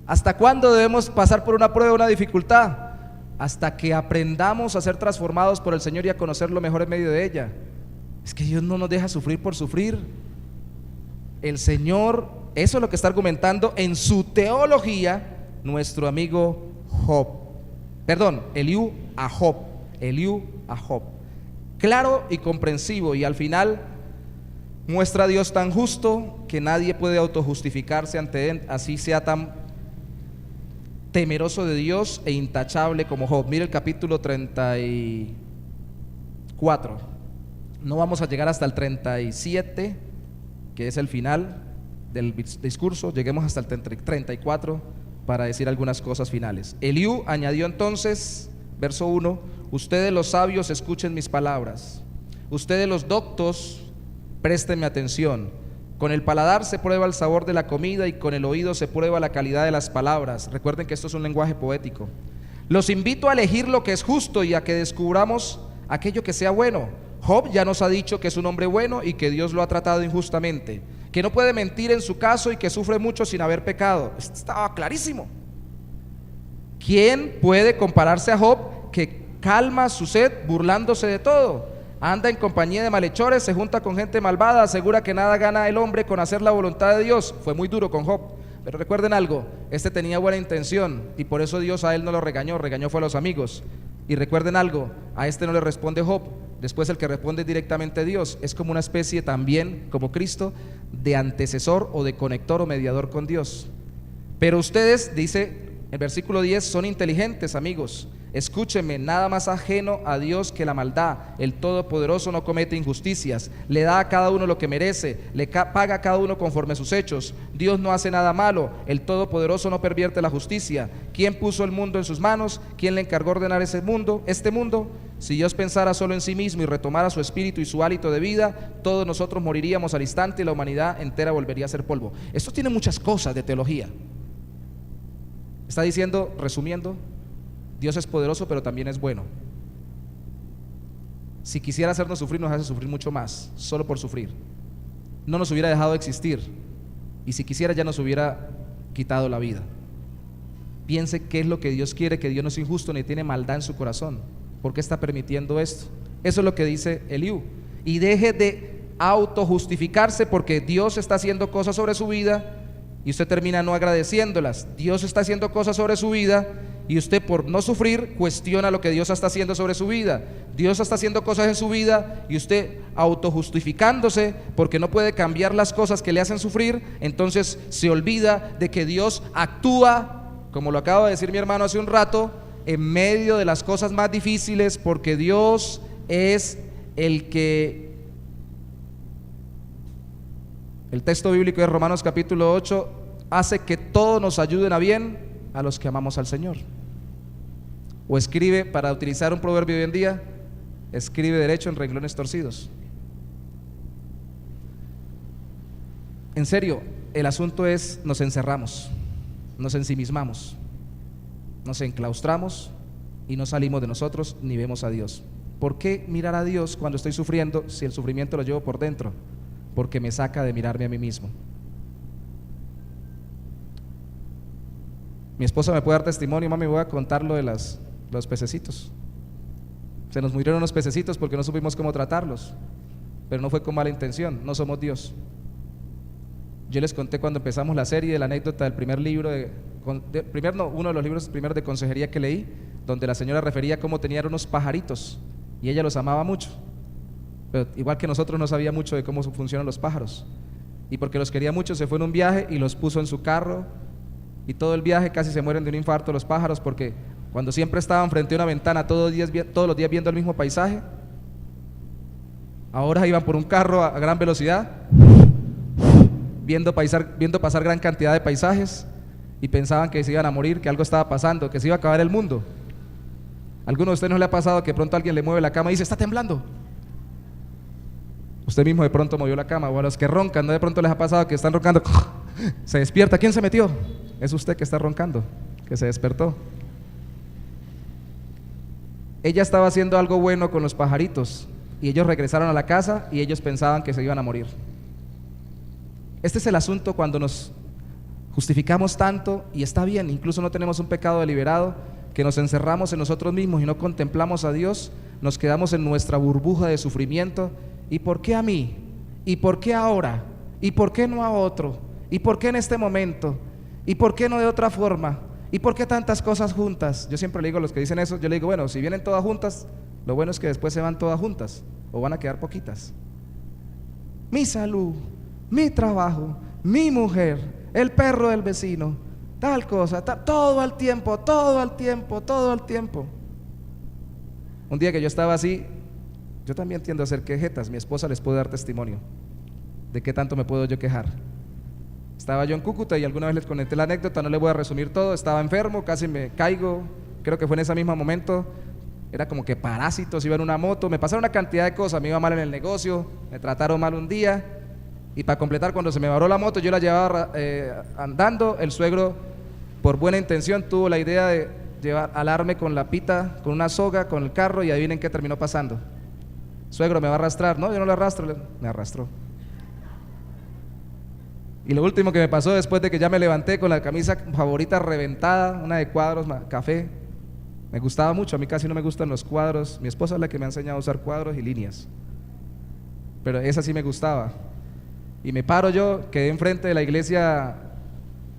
¿Hasta cuándo debemos pasar por una prueba, una dificultad? Hasta que aprendamos a ser transformados por el Señor y a conocerlo mejor en medio de ella. Es que Dios no nos deja sufrir por sufrir. El Señor, eso es lo que está argumentando en su teología nuestro amigo Job. Perdón, Eliú a Job. Eliú a Job. Claro y comprensivo, y al final muestra a Dios tan justo que nadie puede autojustificarse ante él, así sea tan temeroso de Dios e intachable como Job. Mire el capítulo 34. No vamos a llegar hasta el 37, que es el final del discurso. Lleguemos hasta el 34 para decir algunas cosas finales. Eliú añadió entonces, verso 1: ustedes los sabios escuchen mis palabras, ustedes los doctos préstenme atención. Con el paladar se prueba el sabor de la comida y con el oído se prueba la calidad de las palabras. Recuerden que esto es un lenguaje poético. Los invito a elegir lo que es justo y a que descubramos aquello que sea bueno. Job ya nos ha dicho que es un hombre bueno y que Dios lo ha tratado injustamente, que no puede mentir en su caso y que sufre mucho sin haber pecado. Esto estaba clarísimo. ¿Quién puede compararse a Job, que calma su sed burlándose de todo? Anda en compañía de malhechores, se junta con gente malvada, asegura que nada gana el hombre con hacer la voluntad de Dios. Fue muy duro con Job, pero recuerden algo: este tenía buena intención y por eso Dios a él no lo regañó, regañó fue a los amigos. Y recuerden algo: a este no le responde Job, después el que responde directamente a Dios. Es como una especie también, como Cristo, de antecesor o de conector o mediador con Dios. Pero ustedes, dice el versículo 10, son inteligentes, amigos. Escúchenme, nada más ajeno a Dios que la maldad. El Todopoderoso no comete injusticias, le da a cada uno lo que merece, le paga a cada uno conforme a sus hechos. Dios no hace nada malo, el Todopoderoso no pervierte la justicia. ¿Quién puso el mundo en sus manos? ¿Quién le encargó ordenar este mundo? Si Dios pensara solo en sí mismo y retomara su espíritu y su hálito de vida, todos nosotros moriríamos al instante y la humanidad entera volvería a ser polvo. Esto tiene muchas cosas de teología. Está diciendo, resumiendo: Dios es poderoso, pero también es bueno. Si quisiera hacernos sufrir, nos hace sufrir mucho más, solo por sufrir. No nos hubiera dejado de existir, y si quisiera ya nos hubiera quitado la vida. Piense qué es lo que Dios quiere, que Dios no es injusto ni tiene maldad en su corazón. ¿Por qué está permitiendo esto? Eso es lo que dice Eliú. Y deje de autojustificarse porque Dios está haciendo cosas sobre su vida y usted termina no agradeciéndolas. Dios está haciendo cosas sobre su vida y usted, por no sufrir, cuestiona lo que Dios está haciendo sobre su vida. Dios está haciendo cosas en su vida y usted, autojustificándose porque no puede cambiar las cosas que le hacen sufrir, entonces se olvida de que Dios actúa, como lo acaba de decir mi hermano hace un rato, en medio de las cosas más difíciles, porque Dios es el texto bíblico de Romanos capítulo 8 hace que todo nos ayuden a bien a los que amamos al Señor. O escribe, para utilizar un proverbio de hoy en día, escribe derecho en renglones torcidos. En serio, el asunto es, nos encerramos, nos ensimismamos, nos enclaustramos y no salimos de nosotros ni vemos a Dios. ¿Por qué mirar a Dios cuando estoy sufriendo si el sufrimiento lo llevo por dentro? Porque me saca de mirarme a mí mismo. Mi esposa me puede dar testimonio: mami, voy a contar lo de los pececitos. Se nos murieron unos pececitos porque no supimos cómo tratarlos, pero no fue con mala intención, no somos Dios. Yo les conté cuando empezamos la serie de la anécdota del primer libro uno de los libros primeros de consejería que leí, donde la señora refería cómo tenían unos pajaritos y ella los amaba mucho, pero igual que nosotros no sabía mucho de cómo funcionan los pájaros, y porque los quería mucho se fue en un viaje y los puso en su carro, y todo el viaje casi se mueren de un infarto los pájaros, porque cuando siempre estaban frente a una ventana todos los días viendo el mismo paisaje, ahora iban por un carro a gran velocidad viendo pasar gran cantidad de paisajes, y pensaban que se iban a morir, que algo estaba pasando, que se iba a acabar el mundo. ¿A alguno de ustedes no le ha pasado que de pronto alguien le mueve la cama y dice: está temblando? Usted mismo de pronto movió la cama. O a los que roncan, ¿no de pronto les ha pasado que están roncando? Se despierta. ¿Quién se metió? Es usted que está roncando, que se despertó. Ella estaba haciendo algo bueno con los pajaritos y ellos regresaron a la casa y ellos pensaban que se iban a morir. Este es el asunto cuando nos justificamos tanto, y está bien, incluso no tenemos un pecado deliberado, que nos encerramos en nosotros mismos y no contemplamos a Dios, nos quedamos en nuestra burbuja de sufrimiento. ¿Y por qué a mí? ¿Y por qué ahora? ¿Y por qué no a otro? ¿Y por qué en este momento? ¿Y por qué no de otra forma? ¿Y por qué tantas cosas juntas? Yo siempre le digo a los que dicen eso, yo le digo: bueno, si vienen todas juntas, lo bueno es que después se van todas juntas, o van a quedar poquitas. Mi salud, mi trabajo, mi mujer, el perro del vecino, tal cosa, todo al tiempo, todo al tiempo, todo al tiempo. Un día que yo estaba así, yo también tiendo a hacer quejetas. Mi esposa les puede dar testimonio de qué tanto me puedo yo quejar. Estaba yo en Cúcuta y alguna vez les conté la anécdota, no les voy a resumir todo. Estaba enfermo, casi me caigo, creo que fue en ese mismo momento. Era como que parásitos, iba en una moto, me pasaron una cantidad de cosas, me iba mal en el negocio, me trataron mal un día, y para completar, cuando se me varó la moto, yo la llevaba andando. El suegro, por buena intención, tuvo la idea de alarme con la pita, con una soga, con el carro, y adivinen qué terminó pasando. Suegro, ¿me va a arrastrar? No, yo no lo arrastro. Me arrastró. Y lo último que me pasó, después de que ya me levanté con la camisa favorita reventada, una de cuadros, café, me gustaba mucho. A mí casi no me gustan los cuadros. Mi esposa es la que me ha enseñado a usar cuadros y líneas, pero esa sí me gustaba. Y me paro yo, quedé enfrente de la iglesia,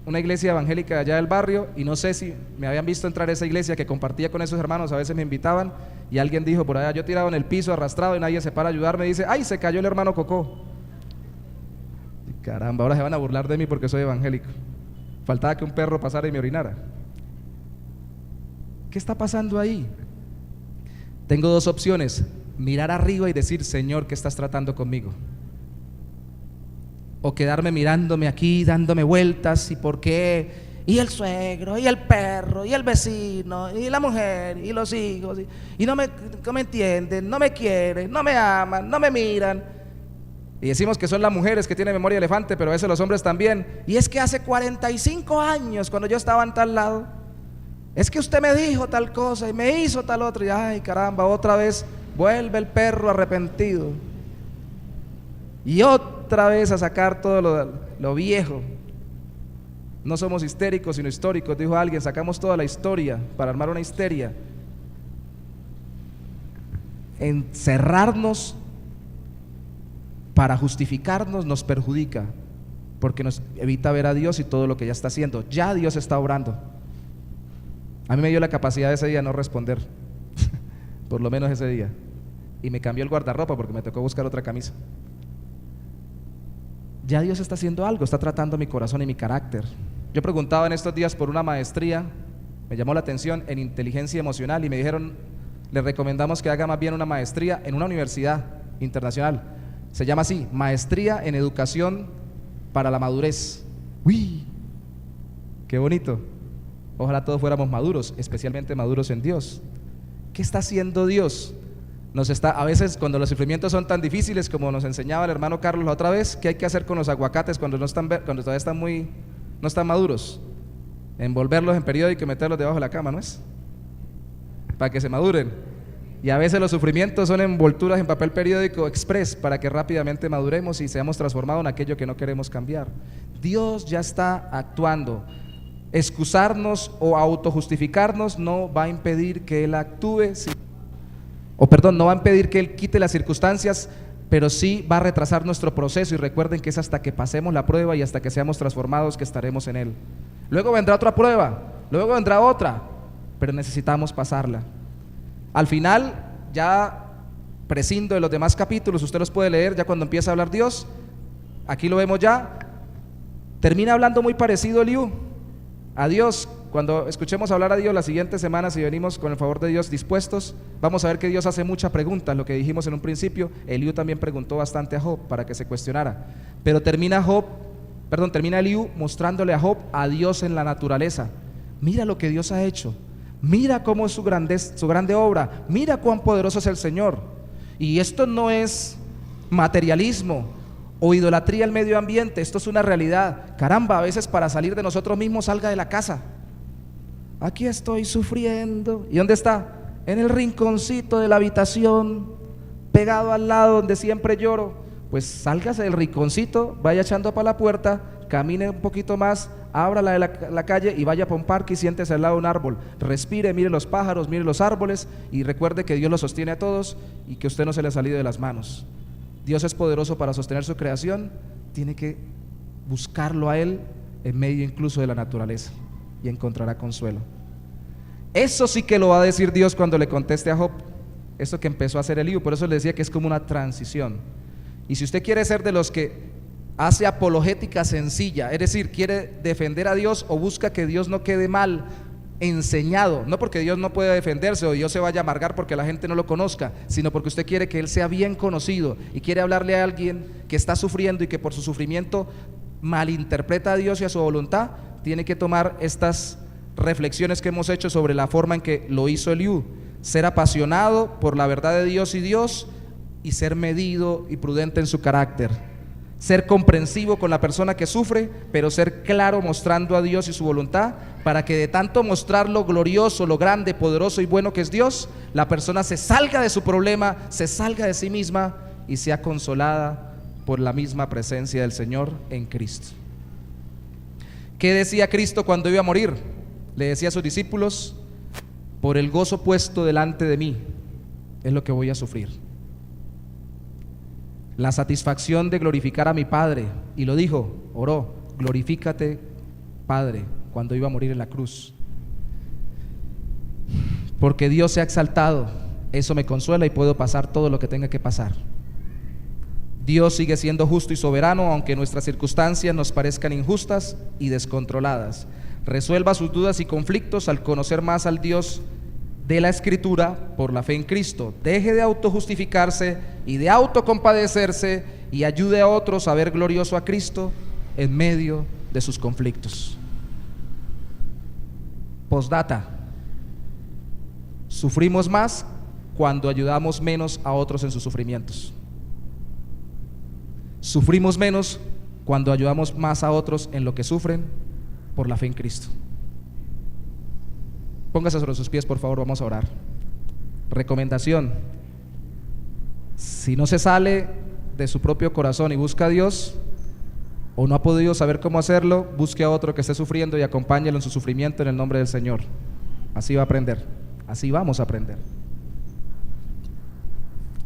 una iglesia evangélica allá del barrio, y no sé si me habían visto entrar a esa iglesia que compartía con esos hermanos, a veces me invitaban, y alguien dijo por allá, yo tirado en el piso, arrastrado, y nadie se para a ayudarme, dice: ¡ay, se cayó el hermano Cocó! Y caramba, ahora se van a burlar de mí porque soy evangélico. Faltaba que un perro pasara y me orinara. ¿Qué está pasando ahí? Tengo dos opciones: mirar arriba y decir: Señor, ¿qué estás tratando conmigo? O quedarme mirándome aquí, dándome vueltas, y por qué, y el suegro, y el perro, y el vecino, y la mujer, y los hijos, y no me entienden, no me quieren, no me aman, no me miran. Y decimos que son las mujeres que tienen memoria de elefante, pero a veces los hombres también. Y es que hace 45 años, cuando yo estaba en tal lado, es que usted me dijo tal cosa y me hizo tal otra, y ay, caramba, otra vez vuelve el perro arrepentido, y otra vez a sacar todo lo viejo. No somos histéricos sino históricos, dijo alguien. Sacamos toda la historia para armar una histeria. Encerrarnos para justificarnos nos perjudica, porque nos evita ver a Dios y todo lo que ya está haciendo. Ya Dios está obrando. A mí me dio la capacidad ese día no responder, por lo menos ese día. Y me cambió el guardarropa porque me tocó buscar otra camisa. Ya Dios está haciendo algo, está tratando mi corazón y mi carácter. Yo preguntaba en estos días por una maestría, me llamó la atención, en inteligencia emocional, y me dijeron, le recomendamos que haga más bien una maestría en una universidad internacional. Se llama así, Maestría en Educación para la Madurez. ¡Uy! ¡Qué bonito! Ojalá todos fuéramos maduros, especialmente maduros en Dios. ¿Qué está haciendo Dios? A veces cuando los sufrimientos son tan difíciles, como nos enseñaba el hermano Carlos la otra vez, ¿qué hay que hacer con los aguacates cuando todavía están no están maduros? Envolverlos en periódico y meterlos debajo de la cama, ¿no es? Para que se maduren. Y a veces los sufrimientos son envolturas en papel periódico express para que rápidamente maduremos y seamos transformados en aquello que no queremos cambiar. Dios ya está actuando. Excusarnos o autojustificarnos no va a impedir que Él actúe, no va a impedir que Él quite las circunstancias, pero sí va a retrasar nuestro proceso. Y recuerden que es hasta que pasemos la prueba y hasta que seamos transformados que estaremos en Él. Luego vendrá otra prueba, luego vendrá otra, pero necesitamos pasarla. Al final, ya prescindo de los demás capítulos, usted los puede leer ya cuando empieza a hablar Dios. Aquí lo vemos ya. Termina hablando muy parecido Eliú a Dios. Cuando escuchemos hablar a Dios las siguientes semanas, y venimos con el favor de Dios dispuestos, vamos a ver que Dios hace muchas preguntas. Lo que dijimos en un principio, Eliú también preguntó bastante a Job para que se cuestionara. Pero termina Eliú mostrándole a Job a Dios en la naturaleza. Mira lo que Dios ha hecho, mira cómo es su grande obra, mira cuán poderoso es el Señor. Y esto no es materialismo o idolatría al medio ambiente, esto es una realidad. Caramba, a veces para salir de nosotros mismos, salga de la casa. Aquí estoy sufriendo. ¿Y dónde está? En el rinconcito de la habitación, pegado al lado donde siempre lloro. Pues sálgase del rinconcito, vaya echando para la puerta, camine un poquito más, abra la calle y vaya para un parque y siéntese al lado de un árbol. Respire, mire los pájaros, mire los árboles y recuerde que Dios los sostiene a todos y que usted no se le ha salido de las manos. Dios es poderoso para sostener su creación, tiene que buscarlo a Él en medio incluso de la naturaleza y encontrará consuelo. Eso sí que lo va a decir Dios cuando le conteste a Job, esto que empezó a hacer Eliú. Por eso le decía que es como una transición. Y si usted quiere ser de los que hace apologética sencilla, es decir, quiere defender a Dios o busca que Dios no quede mal enseñado, no porque Dios no pueda defenderse o Dios se vaya a amargar porque la gente no lo conozca, sino porque usted quiere que Él sea bien conocido y quiere hablarle a alguien que está sufriendo y que por su sufrimiento malinterpreta a Dios y a su voluntad, tiene que tomar estas reflexiones que hemos hecho sobre la forma en que lo hizo Eliú: ser apasionado por la verdad de Dios y ser medido y prudente en su carácter, ser comprensivo con la persona que sufre, pero ser claro mostrando a Dios y su voluntad, para que de tanto mostrar lo glorioso, lo grande, poderoso y bueno que es Dios, la persona se salga de su problema, se salga de sí misma y sea consolada por la misma presencia del Señor en Cristo. ¿Qué decía Cristo cuando iba a morir? Le decía a sus discípulos: por el gozo puesto delante de mí es lo que voy a sufrir. La satisfacción de glorificar a mi Padre, y lo dijo, oró: glorifícate, Padre, cuando iba a morir en la cruz. Porque Dios se ha exaltado, eso me consuela y puedo pasar todo lo que tenga que pasar. Dios sigue siendo justo y soberano, aunque nuestras circunstancias nos parezcan injustas y descontroladas. Resuelva sus dudas y conflictos al conocer más al Dios de la Escritura por la fe en Cristo. Deje de autojustificarse y de autocompadecerse y ayude a otros a ver glorioso a Cristo en medio de sus conflictos. Postdata: sufrimos más cuando ayudamos menos a otros en sus sufrimientos. Sufrimos menos cuando ayudamos más a otros en lo que sufren por la fe en Cristo. Póngase sobre sus pies, por favor, vamos a orar. Recomendación: si no se sale de su propio corazón y busca a Dios, o no ha podido saber cómo hacerlo, busque a otro que esté sufriendo y acompáñelo en su sufrimiento en el nombre del Señor. Así va a aprender, así vamos a aprender.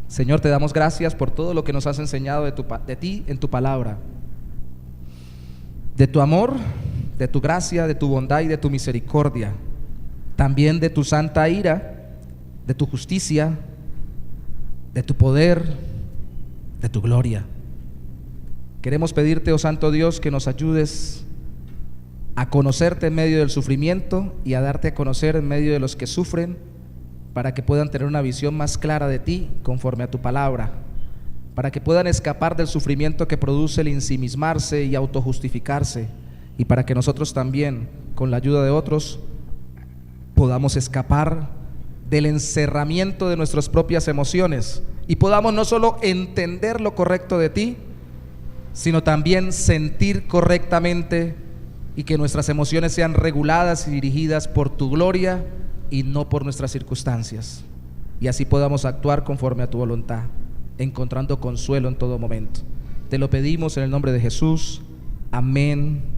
Señor, te damos gracias por todo lo que nos has enseñado de ti en tu palabra, de tu amor, de tu gracia, de tu bondad y de tu misericordia. también de tu santa ira, de tu justicia, de tu poder, de tu gloria. Queremos pedirte, oh Santo Dios, que nos ayudes a conocerte en medio del sufrimiento y a darte a conocer en medio de los que sufren, para que puedan tener una visión más clara de ti conforme a tu palabra, para que puedan escapar del sufrimiento que produce el ensimismarse y autojustificarse, y para que nosotros también, con la ayuda de otros, podamos escapar del encerramiento de nuestras propias emociones y podamos no solo entender lo correcto de ti, sino también sentir correctamente, y que nuestras emociones sean reguladas y dirigidas por tu gloria y no por nuestras circunstancias, y así podamos actuar conforme a tu voluntad, encontrando consuelo en todo momento. Te lo pedimos en el nombre de Jesús. Amén